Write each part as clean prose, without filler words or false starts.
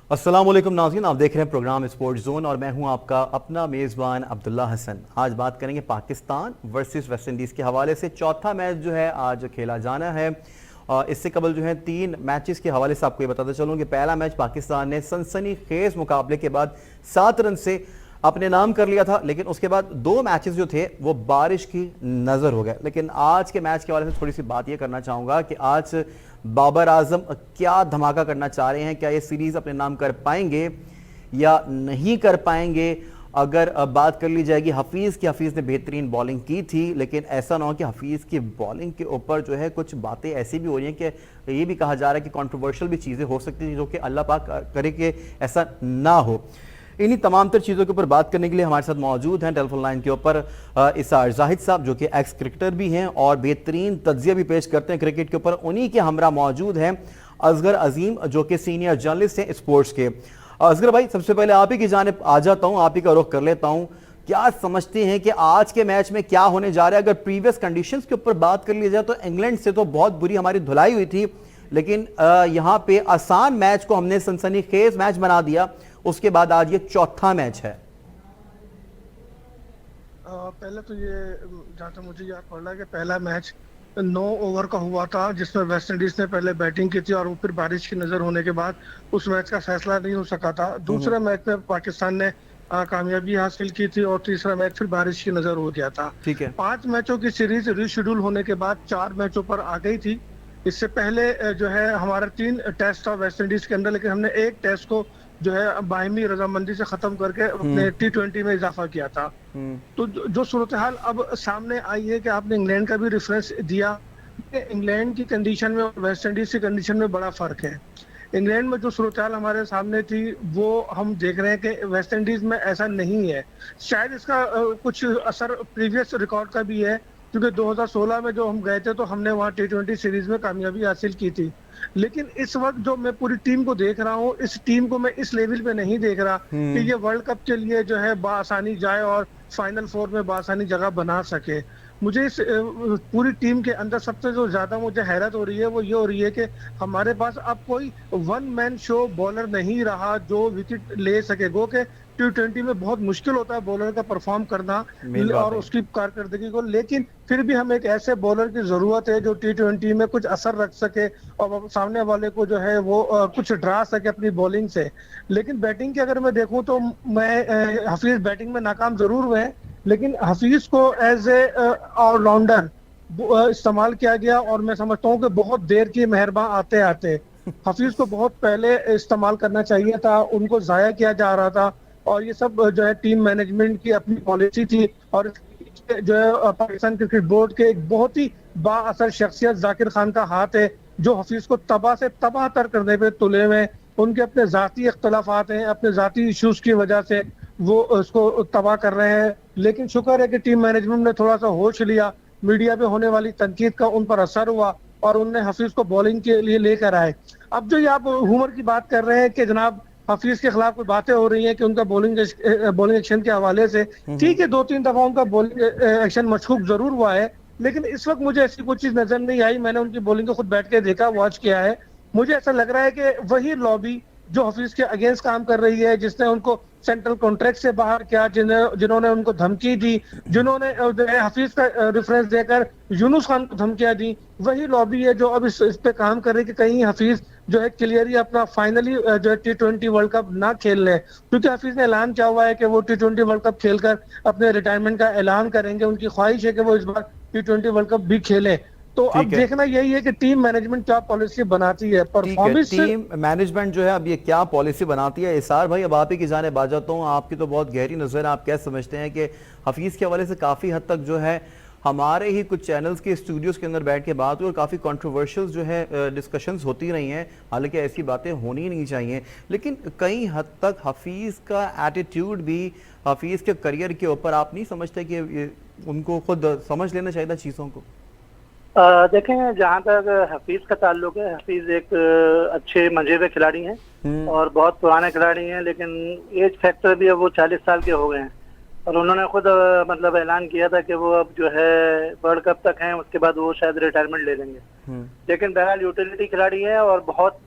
अस्सलाम वालेकुम नाज़रीन, आप देख रहे हैं प्रोग्राम स्पोर्ट्स जोन और मैं हूं आपका अपना मेज़बान अब्दुल्ला हसन। आज बात करेंगे पाकिस्तान वर्सेस वेस्ट इंडीज़ के हवाले से। चौथा मैच जो है आज खेला जाना है। इससे कबल जो है 3 मैचेस के हवाले से आपको ये बताता चलूँ कि पहला मैच पाकिस्तान ने सनसनीखेज मुकाबले के बाद 7 रन से अपने नाम कर लिया था, लेकिन उसके बाद 2 मैचेस जो थे वो बारिश की नज़र हो गए। लेकिन आज के मैच के हवाले से थोड़ी सी बात ये करना चाहूँगा कि आज बाबर आजम क्या धमाका करना चाह रहे हैं, क्या ये सीरीज अपने नाम कर पाएंगे या नहीं कर पाएंगे। अगर बात कर ली जाएगी हफीज़ की, हफीज़ ने बेहतरीन बॉलिंग की थी, लेकिन ऐसा ना हो कि हफीज़ की बॉलिंग के ऊपर जो है कुछ बातें ऐसी भी हो रही हैं कि ये भी कहा जा रहा है कि कंट्रोवर्शियल भी चीज़ें हो सकती हैं, जो कि अल्लाह पाक करे कि ऐसा ना हो। इन्हीं तमाम तर चीज़ों के ऊपर बात करने के लिए हमारे साथ मौजूद हैं टेलीफोन लाइन के ऊपर इसार जाहिद साहब, जो कि एक्स क्रिकेटर भी हैं और बेहतरीन तज्जिया भी पेश करते हैं क्रिकेट के ऊपर। उन्हीं के हमरा मौजूद हैं असगर अजीम, जो कि सीनियर जर्नलिस्ट हैं स्पोर्ट्स के। असगर भाई, सबसे पहले आप ही की जानिब आ जाता हूँ, आप ही का रुख कर लेता हूँ। क्या समझते हैं कि आज के मैच में क्या होने जा रहा है? अगर प्रीवियस कंडीशंस के ऊपर बात कर ली जाए तो इंग्लैंड से तो बहुत बुरी हमारी धुलाई हुई थी, लेकिन यहाँ पे आसान मैच को हमने सनसनीखेज मैच बना दिया। उसके बाद आज ये चौथा मैच है। पहले तो ये जहाँ तक मुझे याद पड़ रहा है कि पहला मैच 9 ओवर का हुआ था, जिसमें वेस्ट इंडीज ने पहले बैटिंग की थी और वो फिर बारिश की नजर होने के बाद उस मैच का फैसला नहीं हो सका था। दूसरे मैच में पाकिस्तान ने कामयाबी हासिल की थी और तीसरा मैच फिर बारिश की नजर हो गया था। ठीक है। 5 मैचों की सीरीज रीशेड्यूल होने के बाद 4 मैचों पर आ गई थी। इससे पहले जो है हमारा 3 टेस्ट था वेस्ट इंडीज के अंदर, लेकिन हमने एक टेस्ट को जो है बाहिमी रजामंदी से खत्म करके अपने T20 में इजाफा किया था। तो जो सूरत हाल अब सामने आई है कि आपने इंग्लैंड का भी रेफरेंस दिया कि इंग्लैंड की कंडीशन में और वेस्ट इंडीज की कंडीशन में बड़ा फर्क है। इंग्लैंड में जो सूरत हाल हमारे सामने थी वो हम देख रहे हैं कि वेस्ट इंडीज में ऐसा नहीं है। शायद इसका कुछ असर प्रीवियस रिकॉर्ड का भी है, क्योंकि 2016 में जो हम गए थे तो हमने वहाँ T20 सीरीज में कामयाबी हासिल की थी। लेकिन इस वक्त जो मैं पूरी टीम को देख रहा हूँ, इस टीम को मैं इस लेवल पे नहीं देख रहा कि ये वर्ल्ड कप के लिए जो है बासानी जाए और फाइनल 4 में बासानी जगह बना सके। मुझे इस पूरी टीम के अंदर सबसे जो ज्यादा मुझे हैरत हो रही है वो ये हो रही है कि हमारे पास अब कोई 1 मैन शो बॉलर नहीं रहा जो विकेट ले सके। गो के T20 में बहुत मुश्किल होता है बॉलर का परफॉर्म करना और उसकी कारकर्दगी को, लेकिन फिर भी हमें एक ऐसे बॉलर की जरूरत है जो T20 में कुछ असर रख सके और सामने वाले को जो है वो कुछ डरा सके अपनी बॉलिंग से। लेकिन बैटिंग की अगर मैं देखूं तो मैं हफीज बैटिंग में नाकाम जरूर हुए हैं, लेकिन हफीज को एज ए ऑलराउंडर इस्तेमाल किया गया और मैं समझता हूँ कि बहुत देर की मेहरबान आते आते हफीज को बहुत पहले इस्तेमाल करना चाहिए था, उनको जाया किया जा रहा था। और ये सब जो है टीम मैनेजमेंट की अपनी पॉलिसी थी और जो है पाकिस्तान क्रिकेट बोर्ड के एक बहुत ही बाअसर शख्सियत जाकिर खान का हाथ है, जो हफीज को तबाह से तबाह तर करने पे तुले हुए। उनके अपने जाती इख्तलाफात हैं, अपने जाती इश्यूज की वजह से वो उसको तबाह कर रहे हैं। लेकिन शुक्र है कि टीम मैनेजमेंट ने थोड़ा सा होश लिया, मीडिया पे होने वाली तनकीद का उन पर असर हुआ और उनने हफीज को बॉलिंग के लिए लेकर आए। अब जो ये आप हुमर की बात कर रहे हैं कि जनाब हफीज के खिलाफ कोई बातें हो रही हैं कि उनका बॉलिंग एक्शन के हवाले से, ठीक है 2-3 दफा उनका बॉलिंग एक्शन मशकूक जरूर हुआ है, लेकिन इस वक्त मुझे ऐसी कोई चीज नजर नहीं आई। मैंने उनकी बॉलिंग को खुद बैठ के देखा, वॉच किया है। मुझे ऐसा लग रहा है कि वही लॉबी जो हफीज के अगेंस्ट काम कर रही है, जिसने उनको सेंट्रल कॉन्ट्रैक्ट से बाहर किया, जिन्होंने उनको धमकी दी, जिन्होंने हफीज का रेफरेंस देकर यूनुस खान को धमकियां दी, वही लॉबी है जो अब इस पे काम कर रही है कि कहीं हफीज जो है क्लियरली अपना फाइनली जो है T20 वर्ल्ड कप ना खेल ले। क्योंकि हफीज ने ऐलान किया हुआ है कि वो T20 वर्ल्ड कप खेलकर अपने रिटायरमेंट का ऐलान करेंगे। उनकी ख्वाहिश है कि वो इस बार T20 वर्ल्ड कप भी खेले। तो अब देखना यही है कि टीम मैनेजमेंट क्या पॉलिसी बनाती है, परफॉर्मेंस टीम मैनेजमेंट जो है अब ये क्या पॉलिसी बनाती है। इसार भाई, अब आप ही की जाने आ जाता हूँ, आपकी तो बहुत गहरी नजर है। आप क्या समझते हैं कि हफीज के हवाले से काफी हद तक जो है हमारे ही कुछ चैनल्स के स्टूडियोज के अंदर बैठ के बात हुई और काफ़ी कंट्रोवर्शियल जो है डिस्कशंस होती रही हैं, हालांकि ऐसी बातें होनी नहीं चाहिए, लेकिन कई हद तक हफीज़ का एटीट्यूड भी हफीज़ के करियर के ऊपर आप नहीं समझते कि उनको खुद समझ लेना चाहिए था चीज़ों को? देखें, जहाँ तक हफीज का ताल्लुक है, हफीज एक अच्छे मजेदार खिलाड़ी हैं और बहुत पुराने खिलाड़ी हैं, लेकिन एज फैक्टर भी अब वो 40 साल के हो गए हैं और उन्होंने खुद मतलब ऐलान किया था कि वो अब जो है वर्ल्ड कप तक हैं, उसके बाद वो शायद रिटायरमेंट ले लेंगे। लेकिन बहरहाल यूटिलिटी खिलाड़ी हैं और बहुत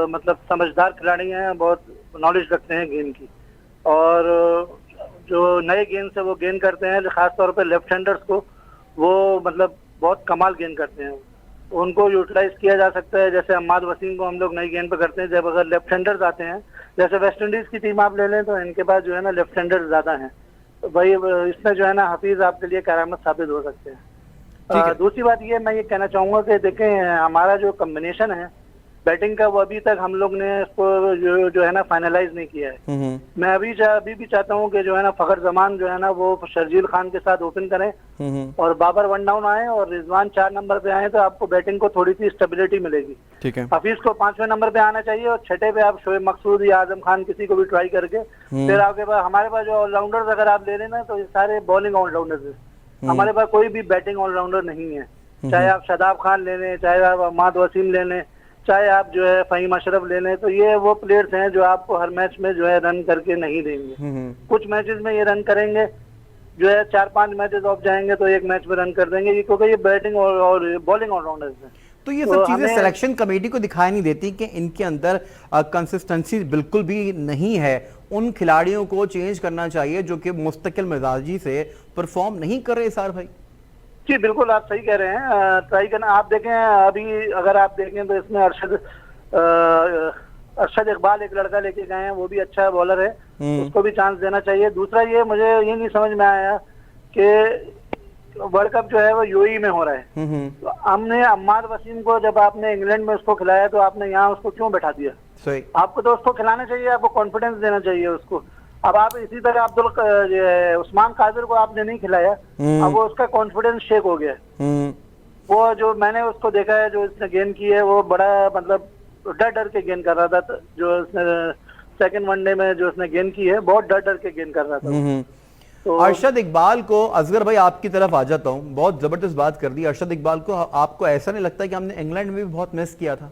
मतलब समझदार खिलाड़ी हैं, बहुत नॉलेज रखते हैं गेम की, और जो नए गेंद से वो गेंद करते हैं, खासतौर पे लेफ्ट हैंडर्स को वो मतलब बहुत कमाल गेंद करते हैं। उनको यूटिलाइज किया जा सकता है, जैसे अम्माद वसीम को हम लोग नई गेंद पे करते हैं, जब अगर लेफ्ट हैंडर्स आते हैं, जैसे वेस्ट इंडीज की टीम आप ले लें तो इनके पास जो है ना लेफ्ट हैंडर्स ज्यादा हैं, तो भाई इसमें जो है ना हफीज आपके लिए करामत साबित हो सकते हैं। दूसरी बात ये मैं ये कहना चाहूंगा कि देखें हमारा जो कॉम्बिनेशन है बैटिंग का, वो अभी तक हम लोग ने इसको जो है ना फाइनलाइज नहीं किया है। मैं अभी भी चाहता हूँ कि जो है ना फखर जमान जो है ना वो शर्जील खान के साथ ओपन करें और बाबर वन डाउन आए और रिजवान 4 नंबर पे आए, तो आपको बैटिंग को थोड़ी सी स्टेबिलिटी मिलेगी। ठीक है। हफीज को 5वें नंबर पे आना चाहिए और 6ठे पे आप शोएब मकसूद या आजम खान किसी को भी ट्राई करके फिर आपके पास, हमारे पास जो ऑलराउंडर्स अगर आप ले लेना तो ये सारे बॉलिंग ऑलराउंडर्स है, हमारे पास कोई भी बैटिंग ऑलराउंडर नहीं है। चाहे आप शादाब खान ले लें, चाहे आप अम्माद वसीम ले लें, चाहे आप जो है फहीम अशरफ ले लें, तो ये वो प्लेयर्स हैं जो आपको हर मैच में जो है रन करके नहीं देंगे। कुछ मैचेस में ये रन करेंगे, जो है 4-5 मैचेस ऑफ जाएंगे तो एक मैच में रन कर देंगे, क्योंकि ये बैटिंग और बॉलिंग ऑलराउंडर्स हैं। तो ये सब चीजें सिलेक्शन कमेटी को दिखाई नहीं देती कि इनके अंदर कंसिस्टेंसी बिल्कुल भी नहीं है। उन खिलाड़ियों को चेंज करना चाहिए जो कि मुस्तकिल मिजाजी से परफॉर्म नहीं कर रहे। सार भाई जी बिल्कुल आप सही कह रहे हैं, ट्राई करना। आप देखें अभी अगर आप देखें तो इसमें अरशद इकबाल एक लड़का लेके गए हैं, वो भी अच्छा बॉलर है, उसको भी चांस देना चाहिए। दूसरा ये मुझे ये नहीं समझ में आया कि वर्ल्ड कप जो है वो यूएई में हो रहा है, तो हमने अम्माद वसीम को जब आपने इंग्लैंड में उसको खिलाया तो आपने यहाँ उसको क्यों बैठा दिया? सही। आपको तो उसको खिलाना चाहिए, आपको कॉन्फिडेंस देना चाहिए उसको। अब आप इसी तरह उस्मान कादिर को आपने नहीं खिलाया, अब वो उसका कॉन्फिडेंस शेक हो गया। वो जो मैंने उसको देखा है, जो इसने गेंद की है, वो बड़ा मतलब डर डर के गेंद कर रहा था। जो उसने सेकंड वनडे में जो उसने गेंद की है, बहुत डर डर के गेंद कर रहा था। तो अरशद इकबाल को, असगर भाई आपकी तरफ आ जाता हूँ, बहुत जबरदस्त बात कर दी। अरशद इकबाल को आपको ऐसा नहीं लगता कि हमने इंग्लैंड में भी बहुत मिस किया था?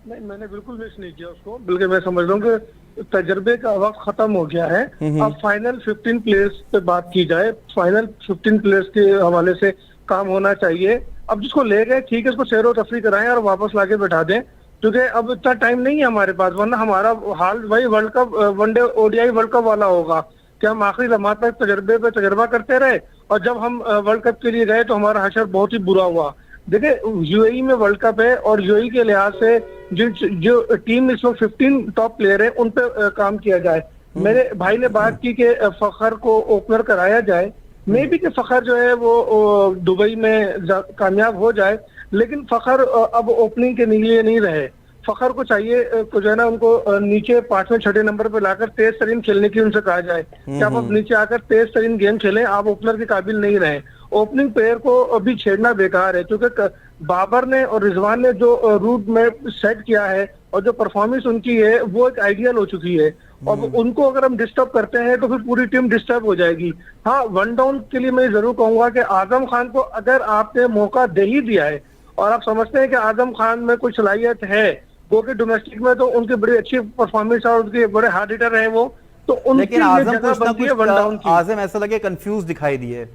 नहीं, मैंने बिल्कुल मिस नहीं किया उसको, बल्कि मैं समझ रहा हूँ कि तजर्बे का वक्त खत्म हो गया है। अब फाइनल 15 प्लेयर्स पे बात की जाए, फाइनल 15 प्लेयर्स के हवाले से काम होना चाहिए। अब जिसको ले गए ठीक है, उसको सैर व तफरी कराएं और वापस लाके बैठा दें, क्योंकि अब इतना टाइम नहीं है हमारे पास, वरना हमारा हाल वही world cup one day ODI world cup वाला होगा कि हम आखिरी लम्हात तक तजर्बे पे तजर्बा करते रहे, और जब हम वर्ल्ड कप के लिए गए तो हमारा हशर बहुत ही बुरा हुआ। देखिए यूएई में वर्ल्ड कप है और यूएई के लिहाज से जो टीम इसमें 15 टॉप प्लेयर है उन पे काम किया जाए। मेरे भाई ने बात की कि फखर को ओपनर कराया जाए, मे भी कि फखर जो है वो दुबई में कामयाब हो जाए, लेकिन फखर अब ओपनिंग के लिए नहीं रहे। फखर को चाहिए जो है ना उनको नीचे 5वें 6ठे नंबर पे लाकर तेज तरीन खेलने की उनसे कहा जाए कि आप अब नीचे आकर तेज तरीन गेम खेलें, आप ओपनर के काबिल नहीं रहे। ओपनिंग प्लेयर को अभी छेड़ना बेकार है, क्योंकि बाबर ने और रिजवान ने जो रूट में सेट किया है और जो परफॉर्मेंस उनकी है वो एक आइडियल हो चुकी है, और उनको अगर हम डिस्टर्ब करते हैं तो फिर पूरी टीम डिस्टर्ब हो जाएगी। हाँ, वन डाउन के लिए मैं जरूर कहूंगा कि आजम खान को अगर आपने मौका दे ही दिया है और आप समझते हैं कि आजम खान में कोई सलाहियत है, क्योंकि डोमेस्टिक में तो उनकी बड़ी अच्छी परफॉर्मेंस और उनके बड़े हार्ड हिटर है वो, तो उनकी जगह बनती है वन डाउन की। आजम ऐसा लगे कंफ्यूज दिखाई दिए,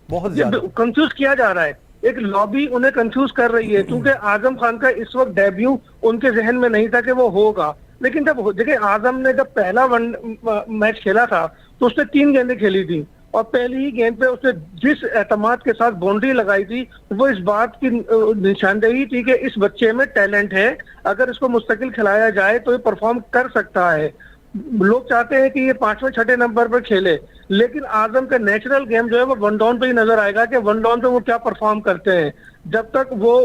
बहुत ज्यादा कंफ्यूज किया जा रहा है, एक लॉबी उन्हें कंफ्यूज कर रही है, क्योंकि आजम खान का इस वक्त डेब्यू उनके जहन में नहीं था कि वो होगा। लेकिन जब देखिए आजम ने जब पहला मैच खेला था तो उसने 3 गेंदें खेली थी, और पहली ही गेंद पे उसने जिस एतमाद के साथ बाउंड्री लगाई थी वो इस बात की निशानदेही थी कि इस बच्चे में टैलेंट है, अगर इसको मुस्तकिल खिलाया जाए तो ये परफॉर्म कर सकता है। लोग चाहते हैं कि ये 5वें 6ठे नंबर पर खेले, लेकिन आजम का नेचुरल गेम जो है वो वन डाउन पे ही नजर आएगा कि वन डाउन पे वो क्या परफॉर्म करते हैं। जब तक वो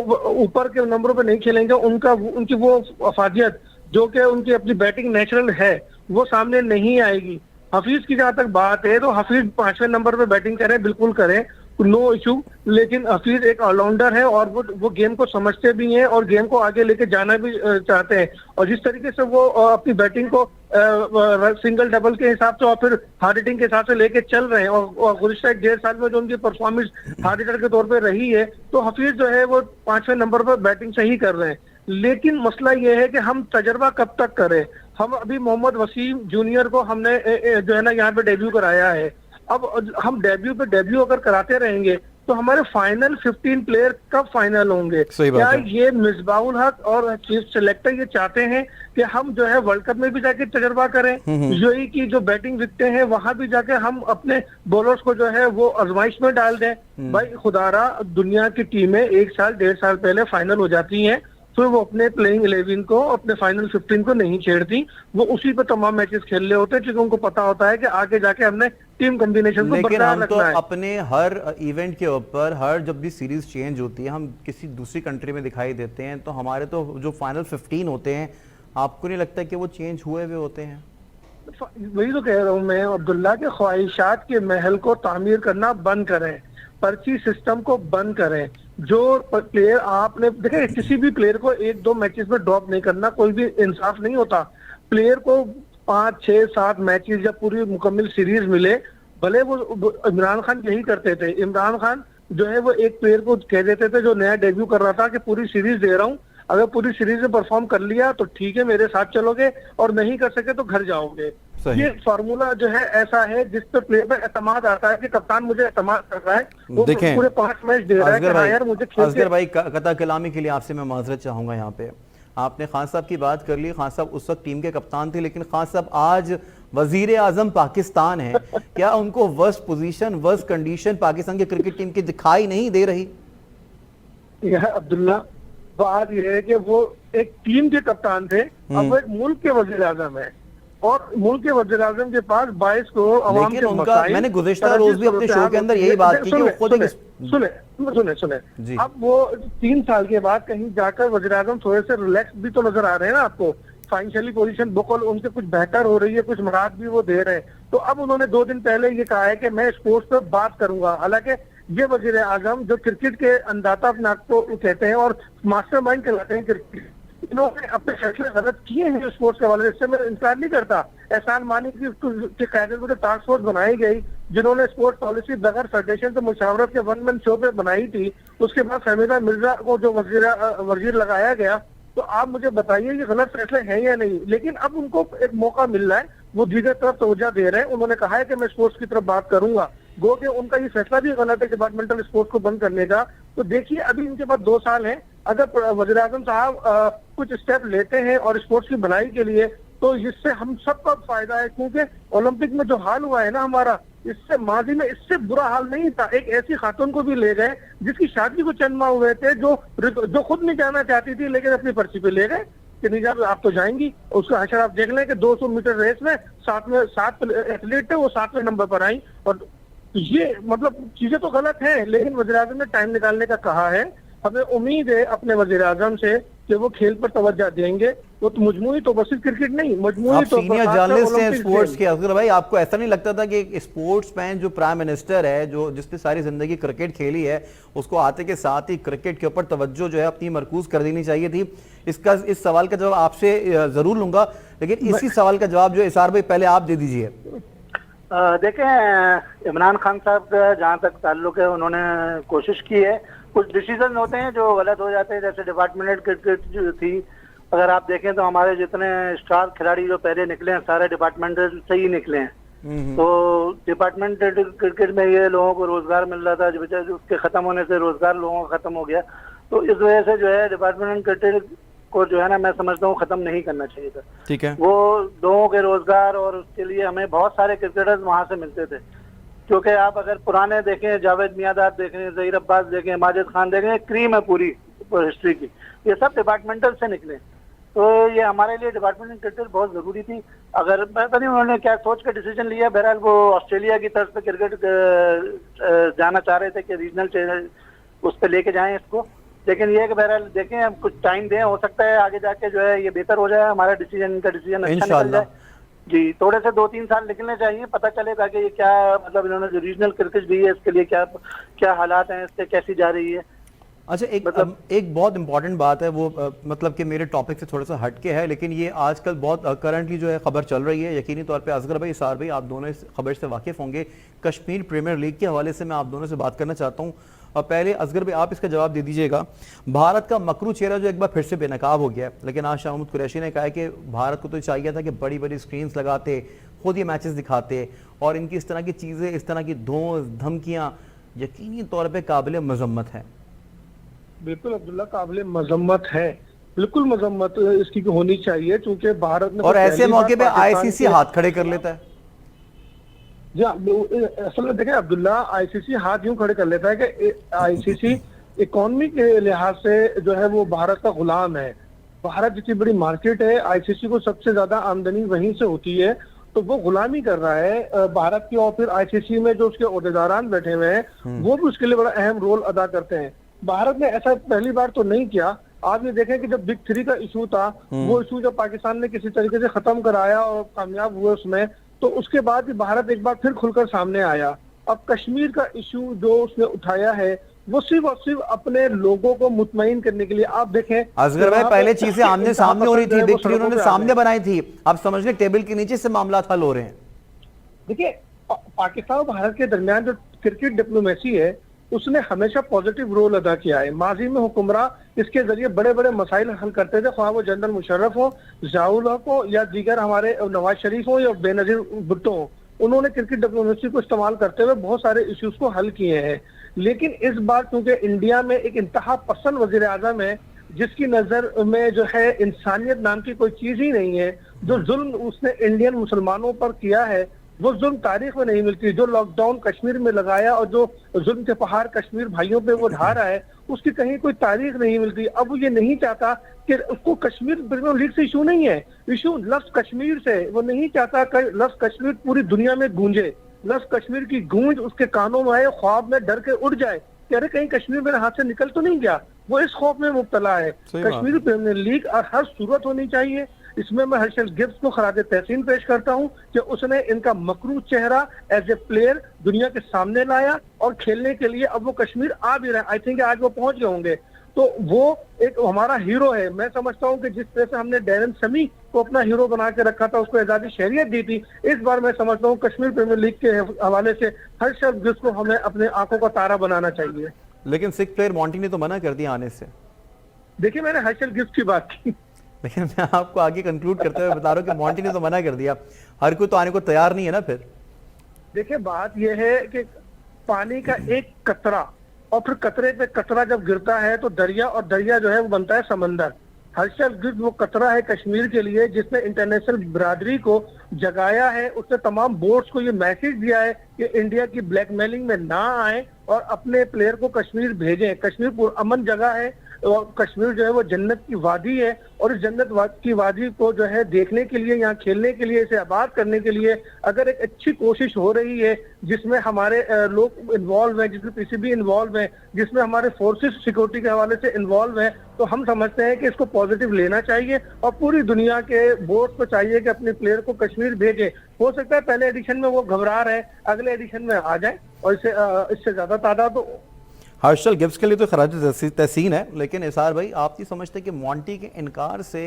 ऊपर के नंबरों पे नहीं खेलेंगे उनकी वो अफादियत जो कि उनकी अपनी बैटिंग नेचुरल है वो सामने नहीं आएगी। हफीज की जहां तक बात है तो हफीज 5वें नंबर पे बैटिंग करें, बिल्कुल करें, नो इशू, लेकिन हफीज एक ऑलराउंडर है और वो गेम को समझते भी हैं और गेम को आगे लेके जाना भी चाहते हैं, और जिस तरीके से वो अपनी बैटिंग को सिंगल डबल के हिसाब से और फिर हार्ड हिटिंग के हिसाब से लेके चल रहे हैं, और गुज़िश्ता 1.5 साल में जो उनकी परफॉर्मेंस हार्ड हिटर के तौर पर रही है, तो हफीज जो है वो 5वें नंबर पर बैटिंग सही कर रहे हैं। लेकिन मसला ये है कि हम तजर्बा कब तक करें। हम अभी मोहम्मद वसीम जूनियर को हमने जो है ना यहाँ पे डेब्यू कराया है, अब हम डेब्यू पे डेब्यू अगर कराते रहेंगे तो हमारे फाइनल 15 प्लेयर कब फाइनल होंगे? सही बात क्या है। ये मिसबाउल हक और चीफ सेलेक्टर ये चाहते हैं कि हम जो है वर्ल्ड कप में भी जाके तजर्बा करें, यूएई की जो बैटिंग विकटें हैं वहां भी जाके हम अपने बॉलर्स को जो है वो आजमाइश में डाल दें? भाई खुदारा, दुनिया की टीमें 1 साल 1.5 साल पहले फाइनल हो जाती हैं, तो वो अपने प्लेइंग 11 को, अपने फाइनल 15 को नहीं छेड़ती, वो उसी पे तमाम मैचेस खेल रहे होते हैं क्योंकि उनको पता होता है कि आगे जाके हमने टीम कॉम्बिनेशन को लेकिन बरकरार हम तो रखना है। अपने हर इवेंट के ऊपर, हर जब भी सीरीज चेंज होती है, हम किसी दूसरी कंट्री में दिखाई देते हैं, तो हमारे तो जो फाइनल 15 होते हैं, आपको नहीं लगता कि वो चेंज हुए हुए होते हैं? वही तो कह रहा हूँ मैं अब्दुल्ला, के ख्वाहिशात के महल को तामीर करना बंद करें, पर्ची सिस्टम को बंद करें। जो प्लेयर आपने देखे, किसी भी प्लेयर को 1-2 मैचेस में ड्रॉप नहीं करना, कोई भी इंसाफ नहीं होता। प्लेयर को 5, 6, 7 मैचेस या पूरी मुकम्मल सीरीज मिले, भले वो इमरान खान यही करते थे। इमरान खान जो है वो एक प्लेयर को कह देते थे जो नया डेब्यू कर रहा था कि पूरी सीरीज दे रहा हूँ, अगर पूरी सीरीज में परफॉर्म कर लिया तो ठीक है मेरे साथ चलोगे, और नहीं कर सके तो घर जाओगे। ये फार्मूला जो है ऐसा है जिस पर प्लेयर पर एतमाद आता है कि कप्तान मुझे एतमाद कर रहा है, वो देखें, पूरे 5 मैच दे रहा है कि हाँ यार मुझे खेल के। असगर भाई, कता कलामी के लिए आपसे मैं माजरत चाहूंगा। यहाँ पे आपने खान साहब की बात कर ली, खान साहब उस वक्त टीम के कप्तान थे, लेकिन खान साहब आज वजीर आजम पाकिस्तान है। क्या उनको worst position, worst condition Pakistan की क्रिकेट टीम की दिखाई नहीं दे रही? यह अब्दुल्ला, बात यह है कि वो एक टीम के कप्तान थे, अब वो एक मुल्क के वजीर आजम है, और मुल्क के वजीर आजम के पास 22 करोड़ अवाम के उनका, मैंने गुज़िश्ता रोज भी अपने शो के अंदर यही बात की कि वो खुद सुने अब वो 3 साल के बाद कहीं जाकर वजीर आजम थोड़े से रिलैक्स भी तो नजर आ रहे हैं ना आपको। फाइनेंशियली पोजीशन बुकल उनसे कुछ बेहतर हो रही है, कुछ मराद भी वो दे रहे हैं। तो अब उन्होंने 2 दिन पहले ये कहा है कि मैं स्पोर्ट्स पे बात करूंगा। हालांकि ये वजीर आजम जो क्रिकेट के अंदाता अपने आप को कहते हैं और मास्टरमाइंड कहलाते हैं क्रिकेट, इन्होंने अपने फैसले गलत किए हैं स्पोर्ट्स के हवाले से, इससे मैं इंकार नहीं करता। एहसान मानी की कायदे में टास्क फोर्स बनाई गई जिन्होंने स्पोर्ट्स पॉलिसी बगैर फेडरेशन से मुशावरत के 1 मैन शो पे बनाई थी। उसके बाद फहमीदा मिर्जा को जो वजीर लगाया गया, तो आप मुझे बताइए ये गलत फैसले हैं या नहीं। लेकिन अब उनको एक मौका मिल रहा है, वो दीगर तरफ तवज्जो दे रहे हैं। उन्होंने कहा है कि मैं स्पोर्ट्स की तरफ बात करूंगा, गो कि उनका ये फैसला भी गलत है डिपार्टमेंटल स्पोर्ट्स को बंद करने का। तो देखिए अभी इनके पास 2 साल हैं, अगर वज़ीर आज़म साहब कुछ स्टेप लेते हैं और स्पोर्ट्स की भलाई के लिए, तो इससे हम सबका फायदा है। क्योंकि ओलंपिक में जो हाल हुआ है ना हमारा, इससे माजी में इससे बुरा हाल नहीं था। एक ऐसी खातून को भी ले गए जिसकी शादी को चंद माह हुए थे, जो खुद नहीं जाना चाहती थी, लेकिन अपनी पर्ची पे ले गए कि नहीं जा आप तो जाएंगी। उसका हशर आप देख लें कि 200 मीटर रेस में 7 एथलीट थे, वो 7वें नंबर पर आई। और ये मतलब चीजें तो गलत हैं, लेकिन वज़ीर आज़म ने टाइम निकालने का कहा है। हमें उम्मीद है अपने वज़ीर आज़म से कि वो खेल पर तवज्जो देंगे। वो तो मजमूई तो बस क्रिकेट नहीं, मजमूई तो सीनियर जर्नलिस्ट हैं स्पोर्ट्स के। असगर भाई, आपको ऐसा नहीं लगता था कि एक स्पोर्ट्स मैन जो प्राइम मिनिस्टर है, जो जिसने सारी जिंदगी क्रिकेट खेली है, उसको आते के साथ ही क्रिकेट के ऊपर तवज्जो जो है अपनी मरकूज कर देनी चाहिए थी? इस सवाल का जवाब आपसे जरूर लूंगा, लेकिन इसी सवाल का जवाब जो इसार भाई पहले आप दे दीजिए। देखें, इमरान खान साहब का जहाँ तक ताल्लुक है, उन्होंने कोशिश की है। कुछ डिसीजन होते हैं जो गलत हो जाते हैं, जैसे डिपार्टमेंटल क्रिकेट जो थी, अगर आप देखें तो हमारे जितने स्टार खिलाड़ी जो पहले निकले हैं सारे डिपार्टमेंटल से ही निकले हैं। तो डिपार्टमेंटल क्रिकेट में ये लोगों को रोजगार मिल रहा था, जो उसके खत्म होने से रोजगार लोगों का खत्म हो गया। तो इस वजह से जो है डिपार्टमेंटल क्रिकेट को जो है ना, मैं समझता हूँ खत्म नहीं करना चाहिए था। ठीक है, वो लोगों के रोजगार और उसके लिए हमें बहुत सारे क्रिकेटर्स वहां से मिलते थे। क्योंकि आप अगर पुराने देखें, जावेद मियादाद देखें, ज़हीर अब्बास देखें, माजिद खान देखें, क्रीम है पूरी हिस्ट्री की, ये सब डिपार्टमेंटल से निकले। तो ये हमारे लिए डिपार्टमेंटल क्रिकेट बहुत जरूरी थी। अगर पता नहीं उन्होंने क्या सोच कर डिसीजन लिया, बहरहाल वो ऑस्ट्रेलिया की तरफ से क्रिकेट जाना चाह रहे थे कि रीजनल उस पर लेके जाएं इसको। लेकिन ये कि बहरहाल देखें, हम कुछ टाइम दें, हो सकता है आगे जाके जो है ये बेहतर हो जाए, हमारा डिसीजन, इनका डिसीजन अच्छा निकल जाए। जी, थोड़े से 2-3 साल निकलने चाहिए, पता चलेगा कि ये क्या, मतलब इन्होंने जो रीजनल क्रिकेट दी है इसके लिए क्या हालात हैं, इससे कैसी जा रही है। अच्छा, एक बहुत इंपॉर्टेंट बात है, वो मतलब कि मेरे टॉपिक से थोड़ा सा हटके है, लेकिन ये आजकल बहुत करंटली जो है खबर चल रही है। यकीनी तौर पे असगर भाई, इसार भाई, आप दोनों इस खबर से वाकिफ होंगे। कश्मीर प्रीमियर लीग के हवाले से मैं आप दोनों से बात करना चाहता हूँ। और पहले असगर भाई आप इसका जवाब दे दीजिएगा। भारत का मकरू चेहरा जो एक बार फिर से बेनकाब हो गया है, लेकिन आज शाह महमूद कुरैशी ने कहा है कि भारत को तो चाहिए था कि बड़ी बड़ी स्क्रीन्स लगाते, खुद ये मैचेस दिखाते और इनकी इस तरह की चीज़ें, इस तरह की धमकियां यकीनी तौर पे काबिल मजम्मत है। बिल्कुल अब्दुल्ला, काबिल मजम्मत है, बिल्कुल मजम्मत इसकी होनी चाहिए, क्योंकि भारत ने और ऐसे पहली बार मौके पे पाकिस्तान आईसीसी के- हाथ खड़े कर लेता है। जी हाँ, असल में देखें अब्दुल्ला, आईसीसी हाथ यूं खड़े कर लेता है कि आईसीसी इकोनॉमी के लिहाज से जो है वो भारत का गुलाम है। भारत जितनी बड़ी मार्केट है, आईसीसी को सबसे ज्यादा आमदनी वहीं से होती है, तो वो गुलामी कर रहा है भारत की। और फिर आईसीसी में जो उसके ओहदेदारान बैठे हुए हैं वो भी उसके लिए बड़ा अहम रोल अदा करते हैं। भारत ने ऐसा पहली बार तो नहीं किया। आप ये देखें कि जब बिग थ्री का इशू था, वो इशू जब पाकिस्तान ने किसी तरीके से खत्म कराया और कामयाब हुए उसमें, तो उसके बाद ही भारत एक बार फिर खुलकर सामने आया। अब कश्मीर का इशू जो उसने उठाया है वो सिर्फ और सिर्फ अपने लोगों को मुतमईन करने के लिए। आप देखें असगर भाई, पहले चीजें आमने सामने हो रही थी, बिग थ्री उन्होंने सामने बनाई। बनाई थी, अब समझ ले टेबल के नीचे से मामला हल हो रहे हैं। देखिए, पाकिस्तान और भारत के दरमियान जो क्रिकेट डिप्लोमेसी है उसने हमेशा पॉजिटिव रोल अदा किया है। माजी में हुक्मरां इसके जरिए बड़े बड़े मसाइल हल करते थे, ख्वाह वो जनरल मुशर्रफ हो, ज़ियाउल हक हो या दीगर हमारे नवाज शरीफ हो या बेनजीर भुट्टो हो। उन्होंने क्रिकेट डिप्लोमेसी को इस्तेमाल करते हुए बहुत सारे इश्यूज को हल किए हैं। लेकिन इस बार चूंकि इंडिया में एक इंतहा पसंद वजीर आजम है जिसकी नजर में जो है इंसानियत नाम की कोई चीज ही नहीं है, जो जुल्म उसने इंडियन मुसलमानों पर किया है वो जुल्म तारीख में नहीं मिलती। जो लॉकडाउन कश्मीर में लगाया और जो जुल्म के पहाड़ कश्मीर भाइयों पे वो ढा रहा है उसकी कहीं कोई तारीख नहीं मिलती। अब वो ये नहीं चाहता कि उसको कश्मीर प्रीमियर लीग से इशू नहीं है, इशू लफ्ज कश्मीर से। वो नहीं चाहता कि लफ्ज कश्मीर पूरी दुनिया में गूंजे, लफ्ज कश्मीर की गूंज उसके कानों में आए, ख्वाब में डर के उड़ जाए कि अरे कहीं कश्मीर मेरे हाथ से निकल तो नहीं गया। वो इस खौफ में मुब्तला है। कश्मीर प्रीमियर लीग हर सूरत होनी चाहिए। इसमें मैं हर्षल गिब्स को खराजे तहसीन पेश करता हूं कि उसने इनका मकरू चेहरा एज ए प्लेयर दुनिया के सामने लाया और खेलने के लिए अब वो कश्मीर आ भी रहे। आई थिंक आज वो पहुंच गए होंगे, तो वो एक हमारा हीरो है। मैं समझता हूं कि जिस तरह से हमने डैरन समी को अपना हीरो बना के रखा था, उसको आजादी शहरियत दी थी, इस बार मैं समझता हूं कश्मीर प्रीमियर लीग के हवाले से हर्षल गिब्स को हमें अपने आंखों का तारा बनाना चाहिए। लेकिन सिख प्लेयर मॉन्टी ने तो मना कर दिया आने से। देखिए, मैंने हर्षल गिब्स की बात की, लेकिन मैं आपको आगे कंक्लूड करते हुए बता रहा हूँ कि मॉन्टी ने तो मना कर दिया। हर कोई तो आने को तैयार नहीं है ना। फिर देखिए, बात यह है कि पानी का एक कतरा और फिर कतरे पे कतरा जब गिरता है तो दरिया, और दरिया जो है वो बनता है समंदर। हर्षल गिब्स वो कतरा है कश्मीर के लिए जिसने इंटरनेशनल बिरादरी को जगाया है। उसने तमाम बोर्ड्स को ये मैसेज दिया है कि इंडिया की ब्लैकमेलिंग में ना आए और अपने प्लेयर को कश्मीर भेजें। कश्मीर अमन जगह है और कश्मीर जो है वो जन्नत की वादी है, और इस जन्नत की वादी को जो है देखने के लिए, यहाँ खेलने के लिए, इसे आबाद करने के लिए अगर एक अच्छी कोशिश हो रही है जिसमें हमारे लोग इन्वॉल्व हैं, जिसमें पीसीबी इन्वॉल्व है, जिसमें हमारे फोर्सेस सिक्योरिटी के हवाले से इन्वॉल्व हैं, तो हम समझते हैं कि इसको पॉजिटिव लेना चाहिए और पूरी दुनिया के बोर्ड को चाहिए कि अपने प्लेयर को कश्मीर भेजे। हो सकता है पहले एडिशन में वो घबरा रहे, अगले एडिशन में आ जाए और इससे ज्यादा तादाद हो। हर्षल गिब्स के लिए तो खराज तहसीन है, लेकिन इसार भाई आप नहीं समझते कि मॉन्टी के इनकार से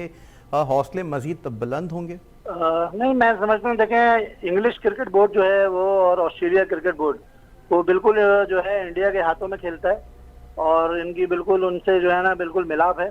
हौसले मजीद बुलंद होंगे? नहीं, मैं समझता हूँ, देखें इंग्लिश क्रिकेट बोर्ड जो है वो और ऑस्ट्रेलिया क्रिकेट बोर्ड वो बिल्कुल जो है इंडिया के हाथों में खेलता है और इनकी बिल्कुल उनसे जो है ना बिल्कुल मिलाप है।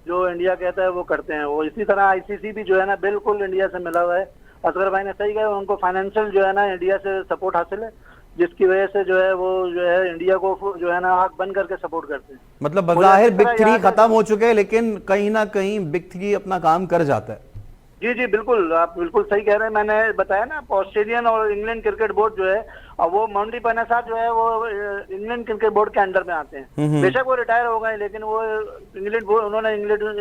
जो इंडिया कहता है वो करते हैं वो। इसी तरह आईसीसी भी जो है ना बिल्कुल इंडिया से मिला हुआ है। असगर भाई ने सही कहा, उनको फाइनेंशियल जो है ना इंडिया से सपोर्ट हासिल है, जिसकी वजह से जो है वो जो है इंडिया को जो है ना आंख बंद करके सपोर्ट करते हैं। मतलब बज़ाहिर बिग थ्री खत्म हो चुके हैं, लेकिन कहीं ना कहीं बिग थ्री अपना काम कर जाता है। जी जी बिल्कुल, आप बिल्कुल सही कह रहे हैं। मैंने बताया ना, ऑस्ट्रेलियन और इंग्लैंड क्रिकेट बोर्ड जो है और वो मॉन्टी पानेसर जो है वो इंग्लैंड क्रिकेट बोर्ड के अंडर में आते हैं। बेशक वो रिटायर हो गए, लेकिन वो इंग्लैंड बोर्ड, उन्होंने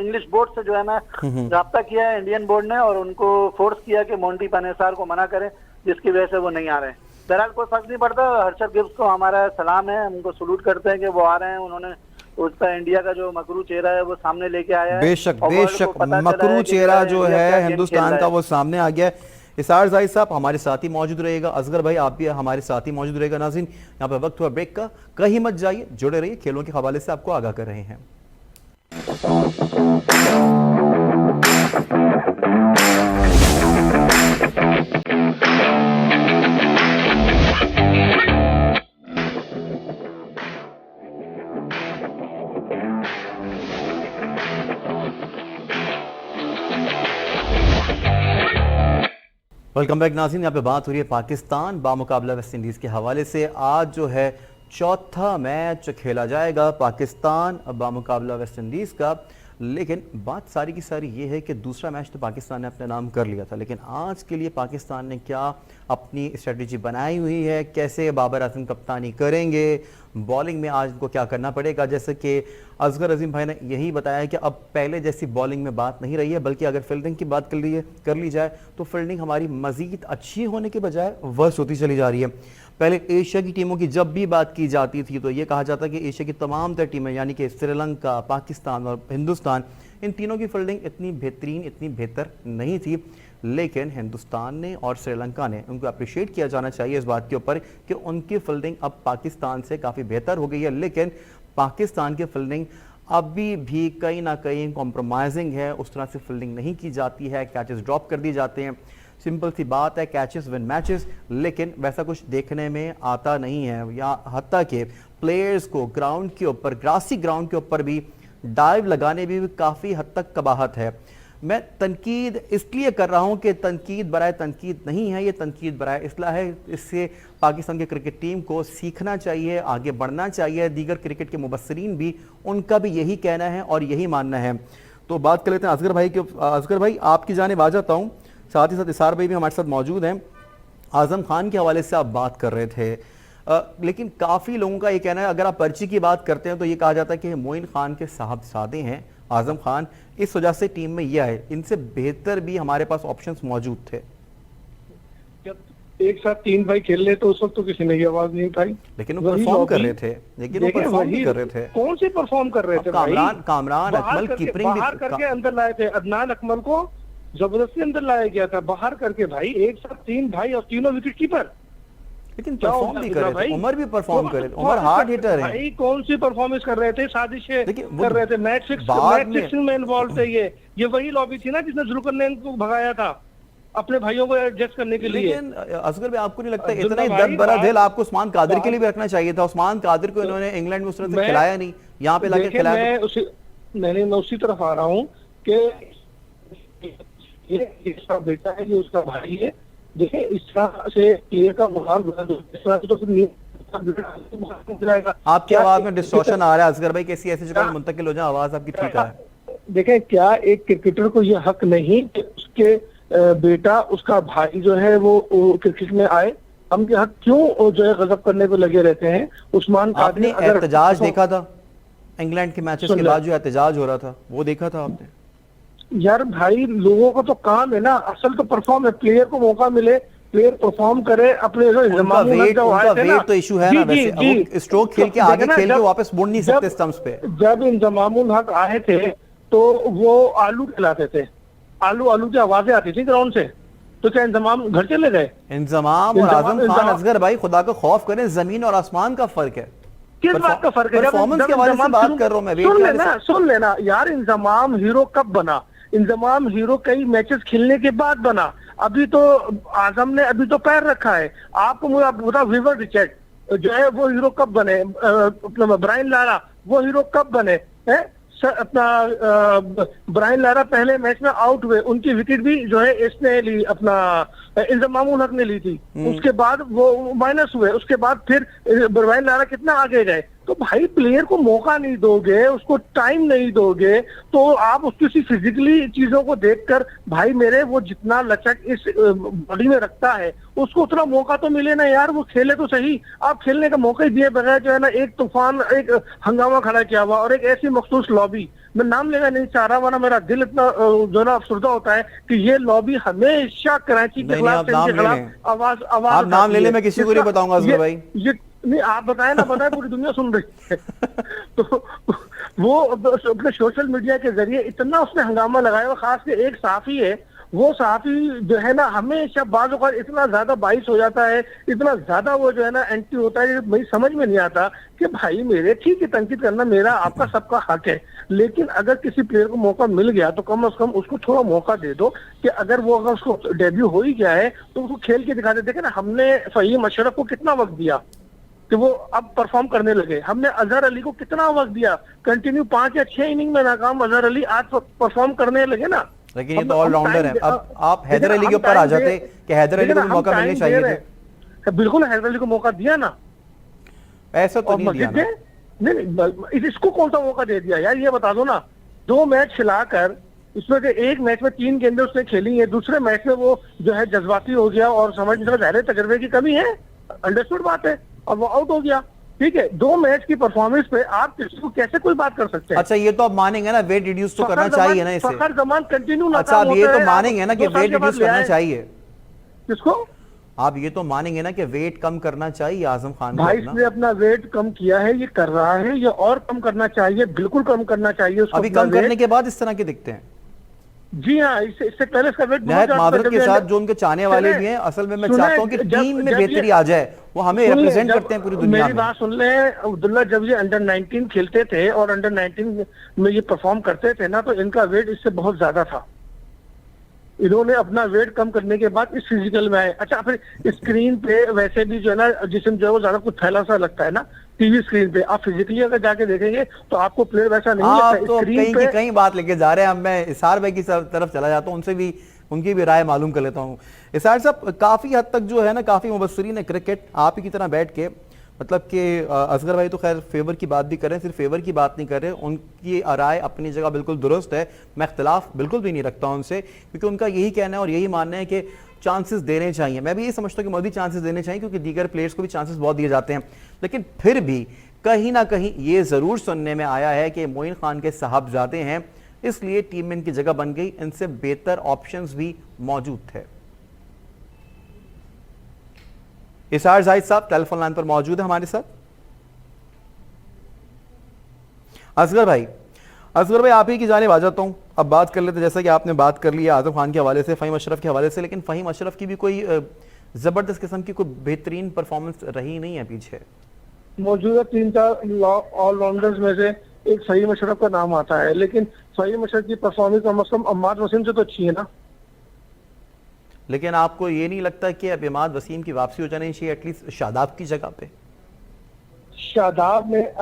इंग्लिश बोर्ड से जो है ना राब्ता किया है इंडियन बोर्ड ने और उनको फोर्स किया कि मॉन्टी पानेसर को मना करें, जिसकी वजह से वो नहीं आ रहे हैं। बहरहाल कोई फर्क नहीं पड़ता। हर्षल गिब्स को हमारा सलाम है, हमको सलूट करते हैं कि वो आ रहे हैं। उन्होंने उसका इंडिया का जो मकरू चेहरा है वो सामने लेके आया है। बेशक बेशक मकरू चेहरा जो है हिंदुस्तान का वो सामने आ गया है। इसार जाहिद साहब हमारे साथ ही मौजूद रहेगा, असगर भाई आप भी हमारे साथ ही मौजूद रहेगा। नाज़रीन, यहाँ पर वक्त हुआ ब्रेक का, कहीं मत जाइए, जुड़े रहिए, खेलों के हवाले से आपको आगाह कर रहे हैं। वेलकम बैक नाज़रीन। यहाँ पे बात हो रही है पाकिस्तान बामुकाबला वेस्ट इंडीज़ के हवाले से। आज जो है चौथा मैच खेला जाएगा पाकिस्तान बामुकाबला वेस्ट इंडीज़ का, लेकिन बात सारी की सारी ये है कि दूसरा मैच तो पाकिस्तान ने अपने नाम कर लिया था, लेकिन आज के लिए पाकिस्तान ने क्या अपनी स्ट्रेटजी बनाई हुई है, कैसे बाबर आजम कप्तानी करेंगे, बॉलिंग में आज उनको क्या करना पड़ेगा। जैसे कि असगर अजीम भाई ने यही बताया कि अब पहले जैसी बॉलिंग में बात नहीं रही है, बल्कि अगर फील्डिंग की बात कर ली जाए तो फील्डिंग हमारी मज़ीद अच्छी होने के बजाय वर्स्ट होती चली जा रही है। पहले एशिया की टीमों की जब भी बात की जाती थी तो ये कहा जाता कि एशिया की तमाम तर टीमें यानी कि श्रीलंका, पाकिस्तान और हिंदुस्तान, इन तीनों की फील्डिंग इतनी बेहतरीन, इतनी बेहतर नहीं थी, लेकिन हिंदुस्तान ने और श्रीलंका ने, उनको अप्रिशिएट किया जाना चाहिए इस बात के ऊपर कि उनकी फील्डिंग अब पाकिस्तान से काफ़ी बेहतर हो गई है। लेकिन पाकिस्तान की फील्डिंग अभी भी कहीं ना कहीं कॉम्प्रोमाइजिंग है, उस तरह से फील्डिंग नहीं की जाती है, कैचेस ड्रॉप कर दिए जाते हैं। सिंपल सी बात है, कैचेस विन मैचेस, लेकिन वैसा कुछ देखने में आता नहीं है। या हत्ता के प्लेयर्स को ग्राउंड के ऊपर, ग्रासी ग्राउंड के ऊपर भी डाइव लगाने में भी काफ़ी हद तक कबाहत है। मैं तनकीद इसलिए कर रहा हूं कि तनकीद बराए तनकीद नहीं है, ये तनकीद बराए इसलाह है। इससे पाकिस्तान की क्रिकेट टीम को सीखना चाहिए, आगे बढ़ना चाहिए। दीगर क्रिकेट के मुबस्सरीन भी, उनका भी यही कहना है और यही मानना है। तो बात कर लेते हैं असगर भाई के। असगर भाई, आपकी जानिब आ जाता हूँ, साथ ही साथ इसार भाई भी हमारे साथ मौजूद हैं। आजम खान के हवाले से आप बात कर रहे थे, लेकिन काफ़ी लोगों का ये कहना है, अगर आप पर्ची की बात करते हैं तो ये कहा जाता है कि मोइन खान के साहबजादे हैं आजम खान, इस वजह से टीम में यह है, इनसे बेहतर भी हमारे पास ऑप्शंस मौजूद थे। जब एक साथ तीन भाई खेल रहे तो उस वक्त तो किसी ने आवाज नहीं उठाई, लेकिन वो परफॉर्म कर रहे थे, लेकिन वो परफॉर्म भी कर रहे थे। कौन से परफॉर्म कर रहे थे? कामरान अकमल कीपिंग बाहर करके अंदर लाए थे। अदनान अकमल को जबरदस्ती अंदर लाया गया था बाहर करके भाई, एक साथ तीन भाई और तीनों विकेट कीपर, लेकिन परफॉर्म भी कर रहे थे। उमर भी परफॉर्म कर रहे थे, उमर हार्ड हिटर है भाई। कौन सी परफॉर्मेंस कर रहे थे? साजिशें कर रहे थे, मैच फिक्सिंग में इन्वॉल्व थे। ये वही लॉबी थी ना जिसने जुल्कर ने इनको भगाया था अपने भाइयों को एडजस्ट करने के लिए। लेकिन असगर भाई, आपको नहीं लगता इतना ही दर्द भरा दिल आपको उस्मान कादिर के लिए भी रखना चाहिए था? उस्मान कादिर को इन्होंने इंग्लैंड में उस तरह से खिलाया नहीं, यहाँ पे लाके खिलाया। मैं उसी तरफ आ रहा हूँ कि ये इसका बेटा है, ये उसका भाई है। देखिए, इस तरह से प्लेयर का मुहाल तो फिर आपकी आवाज में डिस्टॉर्शन आ रहा है असगर भाई, कैसी ऐसी जगह मुंतकिल हो जाए, आवाज आपकी ठीक है। देखें, क्या एक क्रिकेटर को ये हक नहीं कि उसके बेटा, उसका भाई जो है वो क्रिकेट में आए? हम के हक क्यों जो है गजब करने को लगे रहते हैं? उस्मान आपने एहतजाज देखा था इंग्लैंड के मैचेस के बाद, जो एहतजाज हो रहा था वो देखा था आपने? यार भाई, लोगों का तो काम है ना, असल तो परफॉर्म है। प्लेयर को मौका मिले, प्लेयर परफॉर्म करे अपने। उनका वेट तो इशू है ना, वैसे वो स्ट्रोक खेल के आगे खेल के वापस मुड़ नहीं सकते स्टंप्स पे। जब इंजमामुल हक आए थे तो वो आलू खिलाते थे, आलू की आवाजें आती थी ग्राउंड से, तो क्या इंजमाम घर चले गए? इंजमाम और आजम खान, असगर भाई खुदा का खौफ करें, जमीन और आसमान का फर्क है। किस बात का फर्क है? परफॉर्मेंस के बारे में बात कर रहा हूं मैं। सुन लेना यार, इंजमाम हीरो कब बना? इंजमाम हीरो कई मैचेस खेलने के बाद बना। अभी तो आजम ने अभी तो पैर रखा है। आपको मुझे बता, विवर रिचर्ड जो है वो हीरो कब बने? अपना ब्रायन लारा वो हीरो कब बने हैं? अपना ब्रायन लारा पहले मैच में आउट हुए, उनकी विकेट भी जो है इसने ली, अपना इंजमामुल हक ने ली थी। उसके बाद वो माइनस हुए, उसके बाद फिर ब्रायन लारा कितना आगे गए। तो भाई, प्लेयर को मौका नहीं दोगे, उसको टाइम नहीं दोगे, तो आप उसकी फिजिकली चीजों को देखकर, भाई मेरे वो जितना लचक इस बॉडी में रखता है उसको उतना मौका तो मिले ना यार, वो खेले तो सही। आप खेलने का मौका ही दिए बगैर जो है ना, एक तूफान, एक हंगामा खड़ा किया हुआ और एक ऐसी मखसूस लॉबी, मैं नाम लेना नहीं चाह रहा, वरना मेरा दिल इतना जो ना अफसुर्दा होता है कि ये लॉबी हमेशा कराची के खिलाफ आवाज नाम ले ले, मैं किसी को नहीं बताऊंगा असगर भाई। ये नहीं, आप बताएं ना, बताएं, पूरी दुनिया सुन रही है। तो वो अपने सोशल मीडिया के जरिए इतना उसने हंगामा लगाया हुआ, खास के एक सहाफी है, वो सहाफी जो है ना हमेशा बाज़ औक़ात इतना ज्यादा बाइस हो जाता है, इतना ज्यादा वो जो है ना एंटी होता है, मुझे समझ में नहीं आता कि भाई मेरे, ठीक है तनकीद करना मेरा आपका सबका हक है, लेकिन अगर किसी प्लेयर को मौका मिल गया तो कम से कम उसको थोड़ा मौका दे दो कि अगर उसको डेब्यू हो ही गया है तो उसको खेल के दिखा दे। देखे ना, हमने फ़हीम अशरफ को कितना वक्त दिया कि वो अब परफॉर्म करने लगे, हमने अजहर अली को कितना वक्त दिया, कंटिन्यू 5 या 6 इनिंग में नाकाम अजहर अली आज परफॉर्म करने लगे ना। लेकिन ये तो ऑलराउंडर है। अब आप हैदर अली के ऊपर आ जाते कि हैदर अली को भी मौका मिलना चाहिए थे। बिल्कुल हैदर अली को मौका दिया ना, ऐसा तो नहीं दिया ना। नहीं, इसको कौन सा मौका दे दिया यार, ये बता दो ना। 2 मैच खिलाकर इसमें से एक मैच में 3 गेंदें उसने खेली है, दूसरे मैच में वो जो है जज्बाती हो गया और समझ नहीं सकता, तजर्बे की कमी है, अंडरस्टूड बात है, और वो आउट हो गया। ठीक है, 2 मैच की परफॉर्मेंस पे आप किसी को कैसे कोई बात कर सकते हैं? अच्छा, ये तो आप मानेंगे ना वेट रिड्यूस तो करना चाहिए ना इसे। फखर जमान कंटिन्यू। अच्छा, आप ये तो मानेंगे ना कि वेट रिड्यूस करना चाहिए। किसको? आप ये तो मानेंगे ना कि वेट कम करना चाहिए आजम खान को? भाई इसने अपना वेट कम किया है, ये कर रहा है, ये और कम करना चाहिए, बिल्कुल कम करना चाहिए उसको। अभी कम करने के बाद इस तरह के दिखते हैं। जी हाँ, इससे पहले इसका वेट नहायत मादरत के साथ जो उनके चाहने वाले भी हैं, असल में मैं चाहता हूं कि टीम में बेहतरी आ जाए, वो हमें रिप्रेजेंट करते हैं पूरी दुनिया में। मेरी बात सुन ले अब्दुल्ला, जब ये अंडर 19 खेलते थे और अंडर 19 में ये परफॉर्म करते थे ना, तो इनका वेट इससे बहुत ज्यादा था। इन्होंने अपना वेट कम करने के बाद इस फिजिकल में आए। अच्छा, फिर स्क्रीन पे वैसे भी जो है ना जिस्म जो है वो ज्यादा कुछ फैला सा लगता है ना टीवी स्क्रीन पे। आप फिजिकली अगर जाके देखेंगे तो आपको प्लेयर वैसा नहीं लगता। तो कहीं की कहीं बात लेके जा रहे हैं। अब मैं इसार भाई की तरफ चला जाता हूँ, उनसे भी उनकी भी राय मालूम कर लेता हूँ। इसार साहब, काफी हद तक जो है ना काफी मुबस्सरीन है क्रिकेट आप ही की तरह बैठ के, मतलब कि असगर भाई तो खैर फेवर की बात भी कर रहे हैं, सिर्फ फेवर की बात नहीं कर रहे, उनकी राय अपनी जगह बिल्कुल दुरुस्त है, मैं इख्तिलाफ बिल्कुल भी नहीं रखता उनसे, क्योंकि उनका यही कहना है और यही मानना है कि चांसेस देने चाहिए। मैं भी ये समझता हूँ कि मोदी चांसेस देने चाहिए, क्योंकि दीगर प्लेयर्स को भी चांसेस बहुत दिए जाते हैं। लेकिन फिर भी कहीं ना कहीं ये ज़रूर सुनने में आया है कि मोइन खान के साहबजादे हैं, इसलिए टीम में इनकी जगह बन गई, इनसे बेहतर ऑप्शंस भी मौजूद थे। इसार जाहिद साहब टेलीफोन लाइन पर मौजूद है हमारे साथ। असगर भाई आप ही की जानिब आ जाता हूं। अब बात कर लेते, जैसा कि आपने बात कर ली आजम खान के हवाले से, फ़हीम अशरफ के हवाले से, लेकिन फ़हीम अशरफ की भी कोई जबरदस्त किस्म की कोई बेहतरीन परफॉर्मेंस रही नहीं है पीछे। मौजूदा 3-4 ऑलराउंडर्स में से एक फ़हीम अशरफ का नाम आता है, लेकिन फ़हीम अशरफ की परफॉर्मेंस कम से कम अम्माद वसीम से तो अच्छी है ना। लेकिन आपको ये नहीं लगता कि अब इमाद वसीम की वापसी हो जानी चाहिए एटलीस्ट शादाब की जगह पे? शादाब में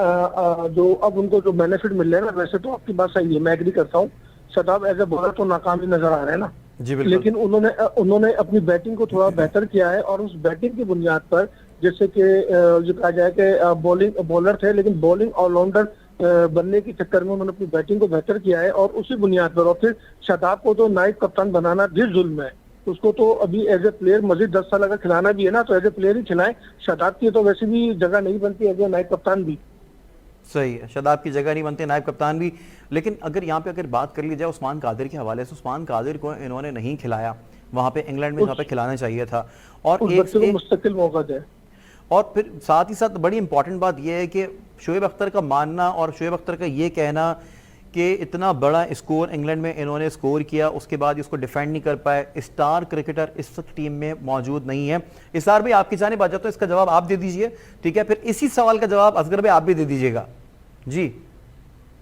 जो अब उनको जो बेनिफिट मिल रहे हैं ना, वैसे तो आपकी बात सही है, मैं एग्री करता हूँ। शादाब एज ए बॉलर तो नाकाम ही नजर आ रहे हैं ना जी, बिल्कुल। लेकिन उन्होंने अपनी बैटिंग को थोड़ा बेहतर किया है, और उस बैटिंग की बुनियाद पर, जैसे कि जो कहा जाए कि बॉलर थे लेकिन बॉलिंग ऑलराउंडर बनने के चक्कर में उन्होंने अपनी बैटिंग को बेहतर किया है, और उसी बुनियाद पर, और फिर शादाब को तो नाइब कप्तान बनाना भी जुल्म है। उसको तो अभी एज ए प्लेयर मजीद 10 साल अगर खिलाना भी है ना, तो एज ए प्लेयर ही खिलाएं। शादाब की तो वैसे भी जगह नहीं बनती एज ए नाइब कप्तान भी। सही है, शादाब की जगह नहीं बनते नायब कप्तान भी। लेकिन अगर यहाँ पे अगर बात कर ली जाए उस्मान कादिर के हवाले से, उस्मान कादिर को इन्होंने नहीं खिलाया वहाँ पे इंग्लैंड में, जहाँ पे खिलाना चाहिए था, और एक मुस्तकिल मौका दे। और फिर साथ ही साथ बड़ी इंपॉर्टेंट बात यह है कि शोएब अख्तर का मानना और शोएब अख्तर का ये कहना कि इतना बड़ा स्कोर इंग्लैंड में इन्होंने स्कोर किया, उसके बाद इसको डिफेंड नहीं कर पाए, स्टार क्रिकेटर इस वक्त टीम में मौजूद नहीं है। इसार भाई आपकी जानिब आ जाता है, इसका जवाब आप दे दीजिए, ठीक है? फिर इसी सवाल का जवाब असगर भाई आप भी दे दीजिएगा जी।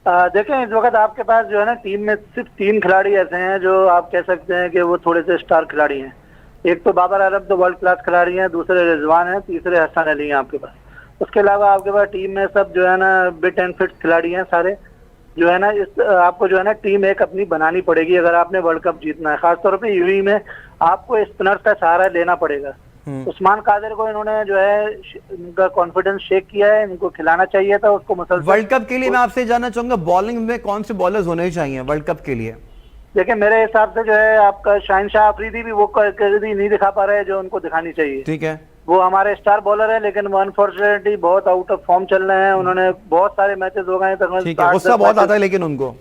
देखें, इस वक्त आपके पास जो है ना टीम में सिर्फ 3 खिलाड़ी ऐसे हैं जो आप कह सकते हैं कि वो थोड़े से स्टार खिलाड़ी हैं। एक तो बाबर आलम तो वर्ल्ड क्लास खिलाड़ी हैं, दूसरे रिजवान हैं, तीसरे हसन अली हैं आपके पास। उसके अलावा आपके पास टीम में सब जो है ना बिट एंड फिट खिलाड़ी हैं सारे, जो है ना इस आपको जो है ना टीम एक अपनी बनानी पड़ेगी अगर आपने वर्ल्ड कप जीतना है। खासतौर पे यूएई में आपको स्पिनर्स का सहारा लेना पड़ेगा। उस्मान कादिर को इन्होंने जो है इनका कॉन्फिडेंस शेक किया है, इनको खिलाना चाहिए था उसको मुसलसल। वर्ल्ड कप के लिए मैं आपसे जानना चाहूंगा बॉलिंग में कौन से बॉलर्स होने चाहिए वर्ल्ड कप के लिए? देखिए, मेरे हिसाब से जो है आपका शाहिनशाह अफरीदी भी वो क्वालिटी नहीं दिखा पा रहे हैं जो उनको दिखानी चाहिए। ठीक है, वो हमारे स्टार बॉलर है, लेकिन वो अनफॉर्चुनेटली बहुत आउट ऑफ फॉर्म चल रहे हैं। उन्होंने बहुत सारे मैचेस हो गए तकरीबन। गुस्सा बहुत आता है लेकिन उनको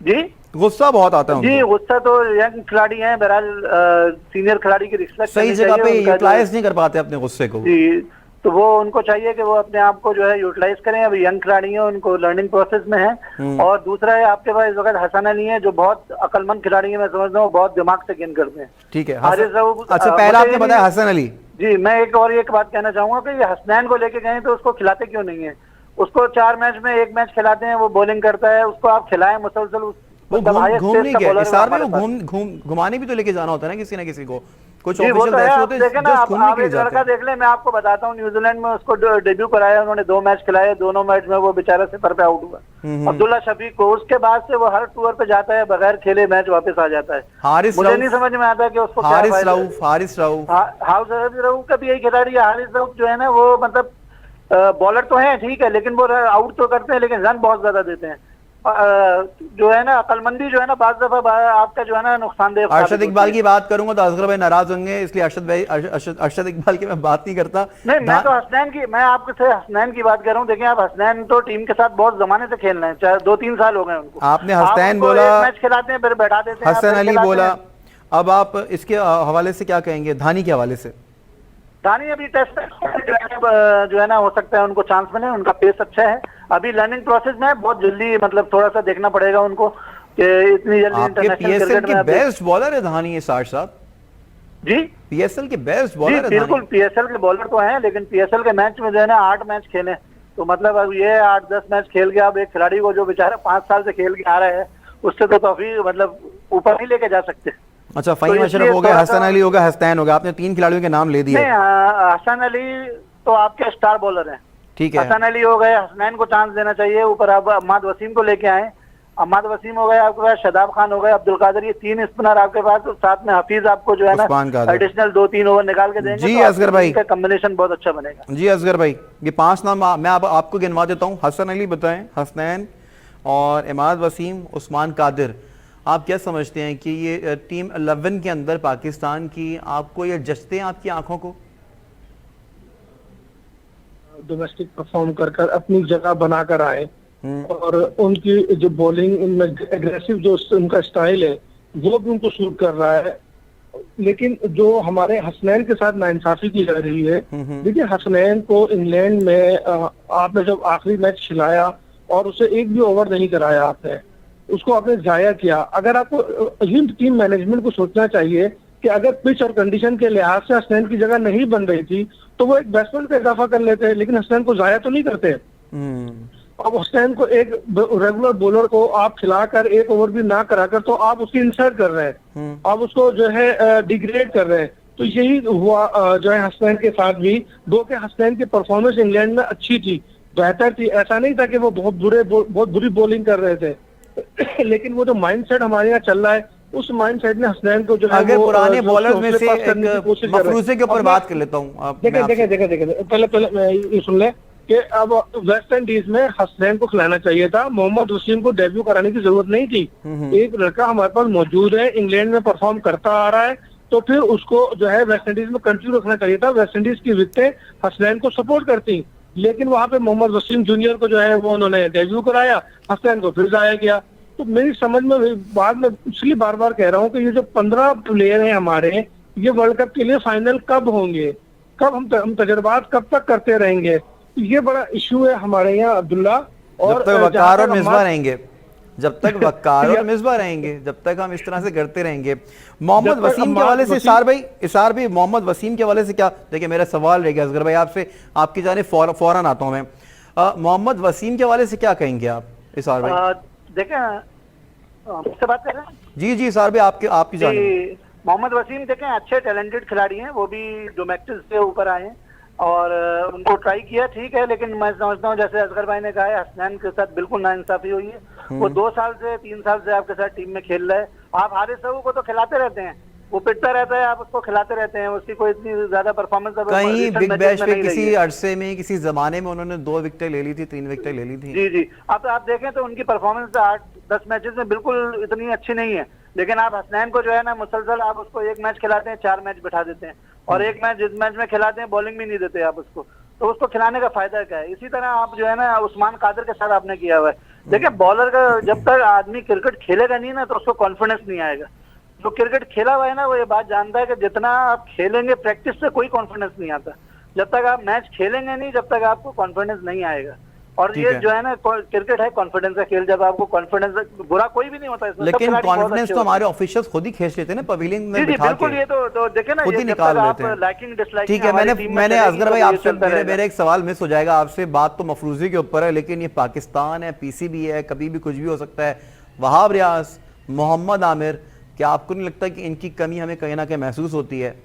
जी, गुस्सा बहुत आता है जी, गुस्सा तो यंग खिलाड़ी हैं, बहरहाल सीनियर खिलाड़ी की रिस्पेक्ट सही जगह पे यूटिलाइज नहीं कर पाते अपने गुस्से को जी। तो वो उनको चाहिए कि वो अपने आप को जो है यूटिलाइज करें। अभी यंग खिलाड़ी हैं, उनको लर्निंग प्रोसेस में है। और दूसरा है आपके पास इस वक्त हसन अली है जो बहुत अक्लमंद खिलाड़ी है, मैं समझता हूँ बहुत दिमाग से गेंद करते हैं। ठीक है, अच्छा पहला आपने बताया हसन अली जी। मैं एक बात कहना चाहूंगा कि हसनैन को लेके गए तो उसको खिलाते क्यों नहीं है? उसको 4 मैच में 1 मैच खिलाते हैं, वो बॉलिंग करता है, उसको आप खिलाएं मुसलसल। वो घूम नहीं गया इसार में, वो घुमाने भी तो लेके जाना होता है ना किसी को, कुछ जी वो ऑफिशियल तो है। ऐसे आप होते हैं देखें ना, जस्ट आप घूमने के लिए एक जाते लड़का हैं। देख लें, मैं आपको बताता हूँ, न्यूजीलैंड में उसको डेब्यू कराया उन्होंने, 2 मैच खिलाए, दोनों मैच में वो बेचारा सिफर पे आउट हुआ। अब्दुल्ला शफीक को, उसके बाद से वो हर टूर पे जाता है, बगैर खेले मैच वापस आ जाता है। हारिस मुझे राउफ, नहीं समझ में आता कि उसको क्या हारिस फायदा। राउफ, हारिस राउफ। हाउस रऊफ का भी यही खिलाड़ी है। हारिस रऊफ जो है ना, वो मतलब बॉलर तो है ठीक है, लेकिन वो आउट तो करते हैं, लेकिन रन बहुत ज्यादा देते हैं। जो है ना, अकलमंदी जो है ना, बाज दफा आपका जो है ना नुकसानदेह अरशद साबित होती इकबाल है। की बात करूंगा तो असगर भाई नाराज होंगे, इसलिए अरशद इकबाल की मैं बात नहीं करता। नहीं, मैं तो हसनैन की, मैं आपसे हसनैन की बात कर रहा हूँ। देखिए आप, हसनैन तो टीम के साथ बहुत जमाने से खेल रहे हैं, चाहे 2-3 साल हो गए उनको। आपने आप हसनैन उनको बोला, एक मैच खिलाते हैं, फिर बैठा देते हैं, आप हसन फिर अली खिलाते बोला, हैं। अब आप इसके हवाले से क्या कहेंगे, धानी के हवाले से? दानी अभी टेस्ट जो है ना, हो सकता है उनको चांस मिले, उनका पेस अच्छा है, अभी लर्निंग प्रोसेस में है, बहुत जल्दी मतलब थोड़ा सा देखना पड़ेगा उनको कि इतनी जल्दी आपके इंटरनेशनल पीएसएल क्रिकेट के में। बेस्ट बॉलर है धानी, ये साठ साहब। जी पीएसएल के बेस्ट जी बॉलर है बिल्कुल, धानी। पीएसएल के बॉलर तो हैं, लेकिन पीएसएल के मैच में जो है ना 8 मैच खेले, तो मतलब अब ये 8-10 मैच खेल के अब एक खिलाड़ी को जो बेचारा 5 साल से खेल के आ रहा है, उससे तो काफी मतलब ऊपर नहीं लेके जा सकते। अच्छा, फहीम अशरफ इसलिए हो गया, थोड़ा हसन सा- अली हो गया, हसनैन हो गया, आपने 3 खिलाड़ियों के नाम ले दिए। नहीं, हसन अली तो आपके स्टार बॉलर हैं। ठीक है, हसन अली हो गए, हसनैन को चांस देना चाहिए, ऊपर आप अहमद वसीम को लेके आए। अहमद वसीम हो गए आपके पास, शदाब खान हो गए, अब्दुल कादिर, ये 3 स्पिनर आपके पास, और साथ में हफीज आपको जो है ना उस्मान कादिर। एडिशनल 2-3 ओवर निकाल के देंगे, जी तो असगर भाई, का कॉम्बिनेशन बहुत अच्छा बनेगा। जी असगर भाई, ये 5 नाम मैं आपको गिनवा देता हूँ। हसन अली बताएं, हसनैन और इमाद वसीम, उस्मान कादिर। आप क्या समझते हैं कि ये टीम 11 के अंदर पाकिस्तान की, आपको ये जचते हैं आपकी आंखों को? डोमेस्टिक परफॉर्म कर कर अपनी जगह बनाकर आए, और उनकी जो बॉलिंग, उनमें एग्रेसिव जो उनका स्टाइल है वो भी उनको सूट कर रहा है। लेकिन जो हमारे हसनैन के साथ नाइंसाफी की जा रही है, देखिए हसनैन को इंग्लैंड में आपने जब आखिरी मैच खिलाया और उसे एक भी ओवर नहीं कराया, आपने उसको आपने जाया किया। अगर आपको टीम मैनेजमेंट को सोचना चाहिए कि अगर पिच और कंडीशन के लिहाज से हसनैन की जगह नहीं बन रही थी तो वो एक बैट्समैन का इजाफा कर लेते, लेकिन हसनैन को जाया तो नहीं करते। अब हसनैन को एक रेगुलर बॉलर को आप खिलाकर एक ओवर भी ना कराकर तो आप उसकी इंसल्ट कर रहे हैं, आप उसको जो है डिग्रेड कर रहे हैं। तो यही हुआ जो है हसनैन के साथ भी। दो के हसनैन की परफॉर्मेंस इंग्लैंड में अच्छी थी, बेहतर थी, ऐसा नहीं था कि वो बहुत बुरी बॉलिंग कर रहे थे लेकिन वो जो माइंडसेट हमारे यहाँ चल रहा है, उस माइंडसेट ने हसनैन को जो है अगर वो पुराने जो बॉलर में हौसले से पास करने की एक कोशिश कर रहे हैं। मफरूजे के ऊपर अब बात कर लेता हूँ। देखें पहले ये सुन ले कि अब वेस्ट इंडीज में हसनैन को खिलाना चाहिए था, मोहम्मद वसीम को डेब्यू कराने की जरूरत नहीं थी। एक लड़का हमारे पास मौजूद है, इंग्लैंड में परफॉर्म करता आ रहा है, तो फिर उसको जो है वेस्ट इंडीज में कंटिन्यू रखना चाहिए था। वेस्ट इंडीज की विकेटें हसनैन को सपोर्ट करती, लेकिन वहां पे मोहम्मद वसीम जूनियर को जो है वो उन्होंने डेब्यू कराया, हसनैन को फिर जाया गया। तो मेरी समझ में बाद में, इसलिए बार बार कह रहा हूँ कि ये जो 15 प्लेयर हैं हमारे, ये वर्ल्ड कप के लिए फाइनल कब होंगे, कब हम तजर्बात कब तक करते रहेंगे, ये बड़ा इशू है हमारे यहाँ अब्दुल्ला। और जब तक वकार और मिसबा रहेंगे, जब तक वकार और मिसबा रहेंगे, जब तक हम इस तरह से करते रहेंगे। मोहम्मद वसीम के हवाले से इसार भाई मोहम्मद वसीम के हवाले से क्या, देखिए मेरा सवाल रह गया असगर भाई आपसे, आपकी जाने फौरन आता हूं मैं। मोहम्मद वसीम के हवाले से क्या कहेंगे आप इसार भाई? देखें, मुझसे बात कर रहे हैं? जी जी इसार भाई, आपकी जाने। मोहम्मद वसीम देखें अच्छे टैलेंटेड खिलाड़ी हैं, वो भी डोमेस्टिक से ऊपर आए हैं और उनको ट्राई किया, ठीक है, लेकिन मैं समझता हूँ जैसे असगर भाई ने कहा है, हसनैन के साथ बिल्कुल नाइंसाफी हुई है। वो 2 साल से 3 साल से आपके साथ टीम में खेल रहा है, आप हारिस रऊफ को तो खिलाते रहते हैं, वो पिटता रहता है, आप उसको खिलाते रहते हैं, उसकी कोई इतनी ज्यादा परफॉर्मेंस कहीं बिग बैश पे किसी अरसे में, किसी जमाने में उन्होंने 2 विकेटें ले ली थी, 3 विकेटें ले ली थी। जी जी, अब आप देखें तो उनकी परफॉर्मेंस 8-10 मैचेस में बिल्कुल इतनी अच्छी नहीं है, लेकिन आप हसनैन को जो है ना मुसलसल आप उसको 1 मैच खिलाते हैं, 4 मैच बिठा देते हैं, और 1 मैच जिस मैच में खिलाते हैं बॉलिंग भी नहीं देते आप उसको, तो उसको खिलाने का फायदा क्या है? इसी तरह आप जो है ना उस्मान कादिर के साथ आपने किया हुआ है। देखिए बॉलर का जब तक आदमी क्रिकेट खेलेगा नहीं ना, तो उसको कॉन्फिडेंस नहीं आएगा। जो क्रिकेट खेला हुआ है ना, वो ये बात जानता है कि जितना आप खेलेंगे, प्रैक्टिस से कोई कॉन्फिडेंस नहीं आता। जब तक आप मैच खेलेंगे नहीं, जब तक आपको कॉन्फिडेंस नहीं आएगा। और ये जो है ना क्रिकेट है कॉन्फिडेंस का खेल, जब आपको कॉन्फिडेंस, बुरा कोई भी नहीं होता इसमें, लेकिन कॉन्फिडेंस तो हमारे ऑफिशियल्स खुद ही खींच लेते हैं ना पवेलियन में बिठा के। बिल्कुल, ये तो देखे ना, खुद ही निकाल लेते हैं। लाइकिंग डिसलाइकिंग, ठीक है, मैंने असगर भाई आपसे, मेरा एक सवाल मिस हो जाएगा आपसे, बात तो मफरूजी के ऊपर है, लेकिन ये पाकिस्तान है, पीसीबी है, कभी भी कुछ भी हो सकता है। वहाब रियाज, मोहम्मद आमिर, क्या आपको नहीं लगता कि इनकी कमी हमें कहीं ना कहीं महसूस होती है?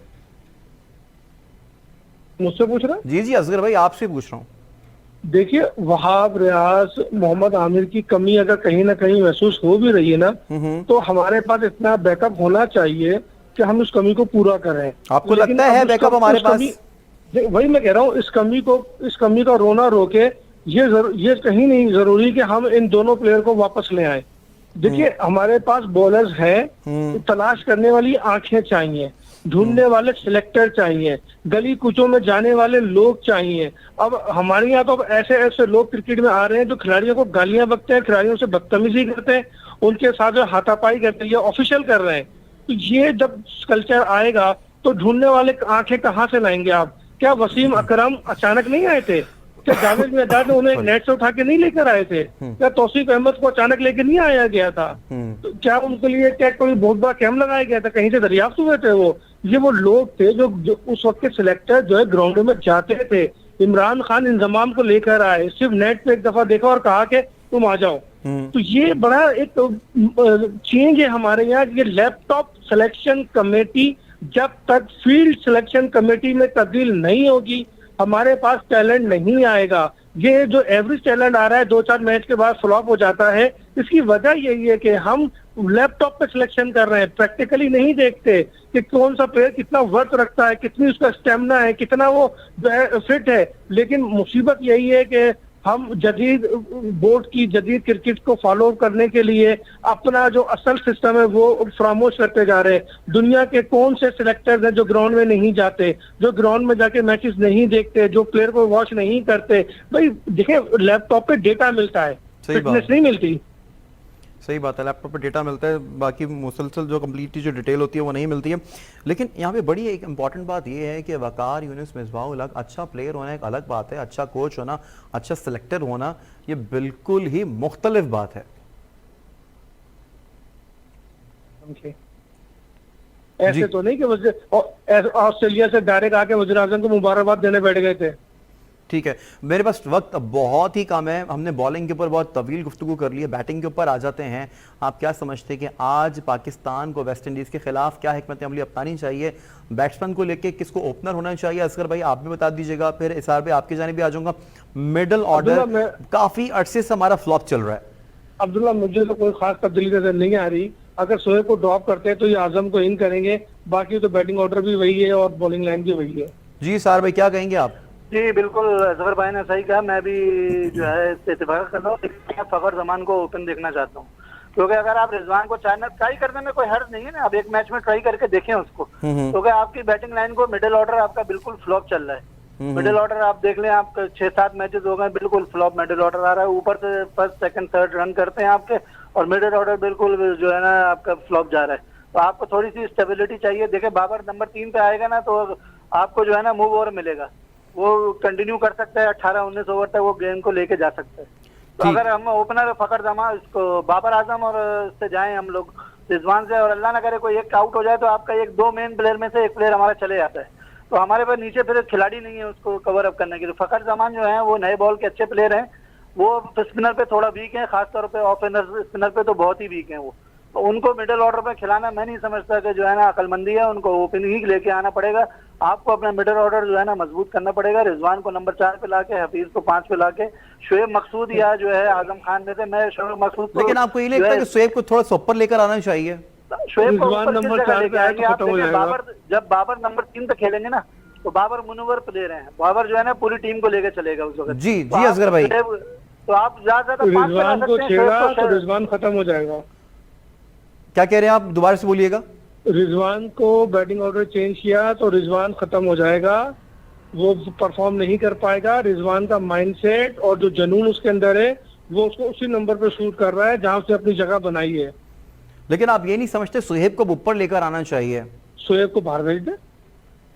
मुझसे पूछ रहे हैं? जी जी असगर भाई आपसे पूछ रहा हूँ। देखिए, वहाब रियाज मोहम्मद आमिर की कमी अगर कहीं ना कहीं महसूस हो भी रही है ना, तो हमारे पास इतना बैकअप होना चाहिए कि हम उस कमी को पूरा करें। आपको लेकिन लगता है अब बैकअप हमारे पास? वही मैं कह रहा हूँ, इस कमी का रोना रोके ये कहीं नहीं जरूरी कि हम इन दोनों प्लेयर को वापस ले आए। देखिए, हमारे पास बॉलर्स हैं, तलाश करने वाली आंखें चाहिए, ढूंढने वाले सिलेक्टर चाहिए, गली कूचों में जाने वाले लोग चाहिए। अब हमारे यहाँ तो अब ऐसे ऐसे लोग क्रिकेट में आ रहे हैं जो खिलाड़ियों को गालियां बकते हैं, खिलाड़ियों से बदतमीजी करते हैं, उनके साथ जो हाथापाई करते हैं, ये ऑफिशियल कर रहे हैं। तो ये जब कल्चर आएगा तो ढूंढने वाले आंखें कहाँ से लाएंगे आप? क्या वसीम अकरम अचानक नहीं आए थे? क्या जावेद मिर्जा ने उन्हें नेट से उठा के नहीं लेकर आए थे? क्या तौसीफ अहमद को अचानक लेकर नहीं आया गया था? तो क्या उनके लिए क्या कोई बहुत बड़ा कैंप लगाया गया था? कहीं से दरियाफ्त हुए थे वो लोग थे जो उस वक्त के सिलेक्टर जो है ग्राउंड में जाते थे। इमरान खान इंजमाम को लेकर आए, सिर्फ नेट पे एक दफा देखा और कहा कि तुम आ जाओ। तो ये बड़ा एक चेंज है हमारे यहाँ। ये लैपटॉप सिलेक्शन कमेटी जब तक फील्ड सिलेक्शन कमेटी में तब्दील नहीं होगी, हमारे पास टैलेंट नहीं आएगा। ये जो एवरेज टैलेंट आ रहा है 2-4 मैच के बाद फ्लॉप हो जाता है, इसकी वजह यही है कि हम लैपटॉप पे सिलेक्शन कर रहे हैं, प्रैक्टिकली नहीं देखते कि कौन सा प्लेयर कितना वर्थ रखता है, कितनी उसका स्टेमिना है, कितना वो जो है फिट है। लेकिन मुसीबत यही है कि हम जदीद बोर्ड की जदीद क्रिकेट को फॉलो करने के लिए अपना जो असल सिस्टम है वो फरामोश करते जा रहे हैं। दुनिया के कौन से सिलेक्टर्स हैं जो ग्राउंड में नहीं जाते, जो ग्राउंड में जाके मैचेस नहीं देखते, जो प्लेयर को वॉच नहीं करते? भाई देखिए, लैपटॉप पे डेटा मिलता है, फिटनेस नहीं मिलती। सही बात है, लैपटॉप पर डेटा मिलता है, बाकी मुसलसल जो कंप्लीटली जो डिटेल होती है वो नहीं मिलती है। लेकिन यहाँ पे बड़ी एक इंपॉर्टेंट बात ये है कि वकार यूनुस मिसबाह उल हक अच्छा प्लेयर होना एक अलग बात है, अच्छा कोच होना, अच्छा सिलेक्टर होना ये बिल्कुल ही मुख्तलिफ बात है। ऐसे तो नहीं कि ऑस्ट्रेलिया से डायरेक्ट आके वज़ीर आज़म को मुबारकबाद देने बैठ गए थे। ठीक है, मेरे पास वक्त बहुत ही कम है, हमने बॉलिंग के ऊपर बहुत तवील गुफ्तगू कर ली है, बैटिंग के ऊपर आ जाते हैं। आप क्या समझते हैं कि आज पाकिस्तान को वेस्ट इंडीज़ के खिलाफ क्या हिकमत अमली अपनानी चाहिए? बैट्समैन को लेके किसको ओपनर होना चाहिए? असगर भाई आप भी बता दीजिएगा, फिर इसार भाई आपकी जानिब भी आ जाऊंगा। मिडल ऑर्डर काफी अरसे से हमारा फ्लॉप चल रहा है। अब्दुल्ला, मुझे तो कोई खास तब्दीली नजर नहीं आ रही। अगर शोएब को ड्रॉप करते हैं तो ये आजम को इन करेंगे, बाकी तो बैटिंग ऑर्डर भी वही है और बॉलिंग लाइन भी वही है। जी सार भाई क्या कहेंगे आप? जी बिल्कुल, जफर भाई ने सही कहा, मैं भी जो है इत्तेफाक कर रहा हूँ। फखर जमान को ओपन देखना चाहता हूँ, क्योंकि अगर आप रिजवान को ट्राई करने में कोई हर्ज नहीं है ना, आप एक मैच में ट्राई करके देखें उसको, क्योंकि आपकी बैटिंग लाइन को मिडिल ऑर्डर आपका बिल्कुल फ्लॉप चल रहा है। मिडिल ऑर्डर आप देख लें, आप 6-7 मैचेस हो गए बिल्कुल फ्लॉप मिडिल ऑर्डर आ रहा है। ऊपर से फर्स्ट सेकंड थर्ड रन करते हैं आपके, और मिडिल ऑर्डर बिल्कुल जो है ना आपका फ्लॉप जा रहा है। तो आपको थोड़ी सी स्टेबिलिटी चाहिए। देखिए, बाबर नंबर 3 पे आएगा ना तो आपको जो है ना मूव ओवर मिलेगा, वो कंटिन्यू कर सकता है, 18-19 ओवर तक वो गेम को लेके जा सकता है। तो अगर हम ओपनर फखर जमा इसको बाबर आजम और से जाएं हम लोग रिजवान से, और अल्लाह ना करे कोई एक आउट हो जाए तो आपका एक 2 मेन प्लेयर में से एक प्लेयर हमारा चले जाता है, तो हमारे पास नीचे फिर खिलाड़ी नहीं है उसको कवर अप करने के लिए। फखर जमान जो है वो नए बॉल के अच्छे प्लेयर हैं, वो स्पिनर पे थोड़ा वीक है, खासतौर पे ऑफ स्पिनर पे तो बहुत ही वीक है वो। तो उनको मिडिल ऑर्डर पे खिलाना मैं नहीं समझता कि जो है ना अकलमंदी है, उनको ओपन ही लेके आना पड़ेगा। आपको अपना मिडिल ऑर्डर जो है ना मजबूत करना पड़ेगा। रिजवान को नंबर 4 पे लाके, हफीज को 5 पे लाके, शोएब मकसूद या जो है आजम खान में से मैं शोएब मकसूद को, लेकिन आपको ये नहीं लगता कि शोएब को थोड़ा सा ऊपर लेकर आना चाहिए? शोएब को नंबर 4 पे आएंगे आप देखिए, जब बाबर नंबर 3 पे खेलेंगे ना तो बाबर मुनव्वर प्लेयर हैं, बाबर जो है ना पूरी टीम को लेकर चलेगा उस वक्त। जी असगर भाई, तो आप ज्यादा रिजवान को छेड़ा तो रिजवान खत्म हो जाएगा। क्या कह रहे हैं आप, दोबारा से बोलिएगा? रिजवान को बैटिंग ऑर्डर चेंज किया तो रिजवान खत्म हो जाएगा, वो परफॉर्म नहीं कर पाएगा। रिजवान का माइंडसेट और जो जुनून उसके अंदर है वो उसको उसी नंबर पे शूट कर रहा है जहां उसने अपनी जगह बनाई है। लेकिन आप ये नहीं समझते शोएब को ऊपर लेकर आना चाहिए? शोएब को बाहर भेज दे।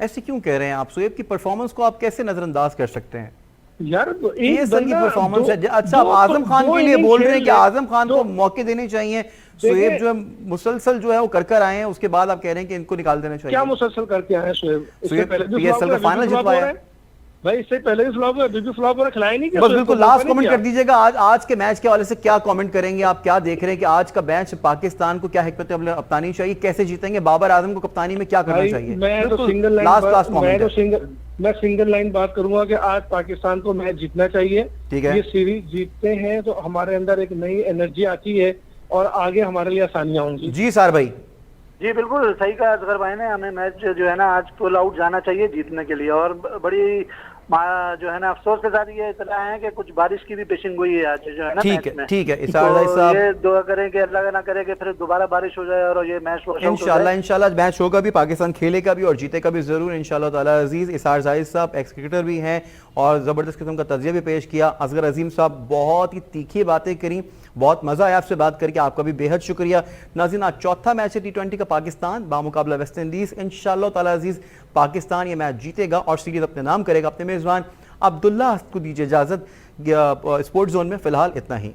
ऐसे क्यों कह रहे हैं आप? शोएब की परफॉर्मेंस को आप कैसे नजरअंदाज कर सकते हैं? यार ये सर की परफॉर्मेंस है। अच्छा, आजम खान के लिए बोल रहे हैं कि आजम खान को मौके देने चाहिए। शोएब जो है मुसलसल जो है वो कर आए हैं, उसके बाद आप कह रहे हैं कि इनको निकाल देना चाहिए। क्या मुसलसल करके आए हैं शोएब? PSL का फाइनल जितवाया है। भाई इससे पहले भी फ्लॉप हुआ, अभी भी फ्लॉप हो रहा, खिलाया नहीं क्या? बस तो बिल्कुल इसको लास्ट मौका नहीं कमेंट दिया। कर दीजिएगा, आज के मैच के हवाले से क्या कमेंट करेंगे आप, क्या देख रहे हैं कि आज का मैच पाकिस्तान को क्या हिकमत अमल अपनानी चाहिए, कैसे जीतेंगे, बाबर आजम को कप्तानी में क्या करना भाई चाहिए? मैं तो बिल्कुल सिंगल लाइन लास्ट बात, कमेंट मैं सिंगल लाइन बात करूंगा कि आज पाकिस्तान को मैच जीतना चाहिए। ठीक है। ये सीरीज जीतते हैं तो हमारे अंदर एक नई एनर्जी आती है और आगे हमारे लिए आसानियां होंगी। जी सार भाई। जी बिल्कुल सही कहा असगर भाई ने, हमें मैच जो है ना आज फुल आउट जाना चाहिए जीतने के लिए। और बड़ी जो है ना अफसोस के साथ ये इतना है कि कुछ बारिश की भी पेशिंग हुई है आज जो है ना मैच में। ठीक है इसार भाई तो साहब, ये दुआ करें कि अल्लाह ना करे कि फिर दोबारा बारिश हो जाए और ये मैच वॉश आउट हो इंशाल्लाह जाए। इंशाल्लाह मैच होगा भी, पाकिस्तान खेलेगा भी और जीतेगा भी जरूर इंशाल्लाह ताला अजीज। इसार जाहिद साहब एक्स क्रिकेटर भी हैं और ज़बरदस्त किस्म का तजिया भी पेश किया। असगर अजीम साहब बहुत ही तीखी बातें करी, बहुत मज़ा आया आपसे बात करके, आपका भी बेहद शुक्रिया। नाज़रीन आज चौथा मैच है T20 का पाकिस्तान बामुकाबला वेस्ट इंडीज़। इंशाल्लाह ताला अजीज पाकिस्तान ये मैच जीतेगा और सीरीज अपने नाम करेगा। अपने मेज़बान अब्दुल्ला को दीजिए इजाज़त। स्पोर्ट्स जोन में फ़िलहाल इतना ही।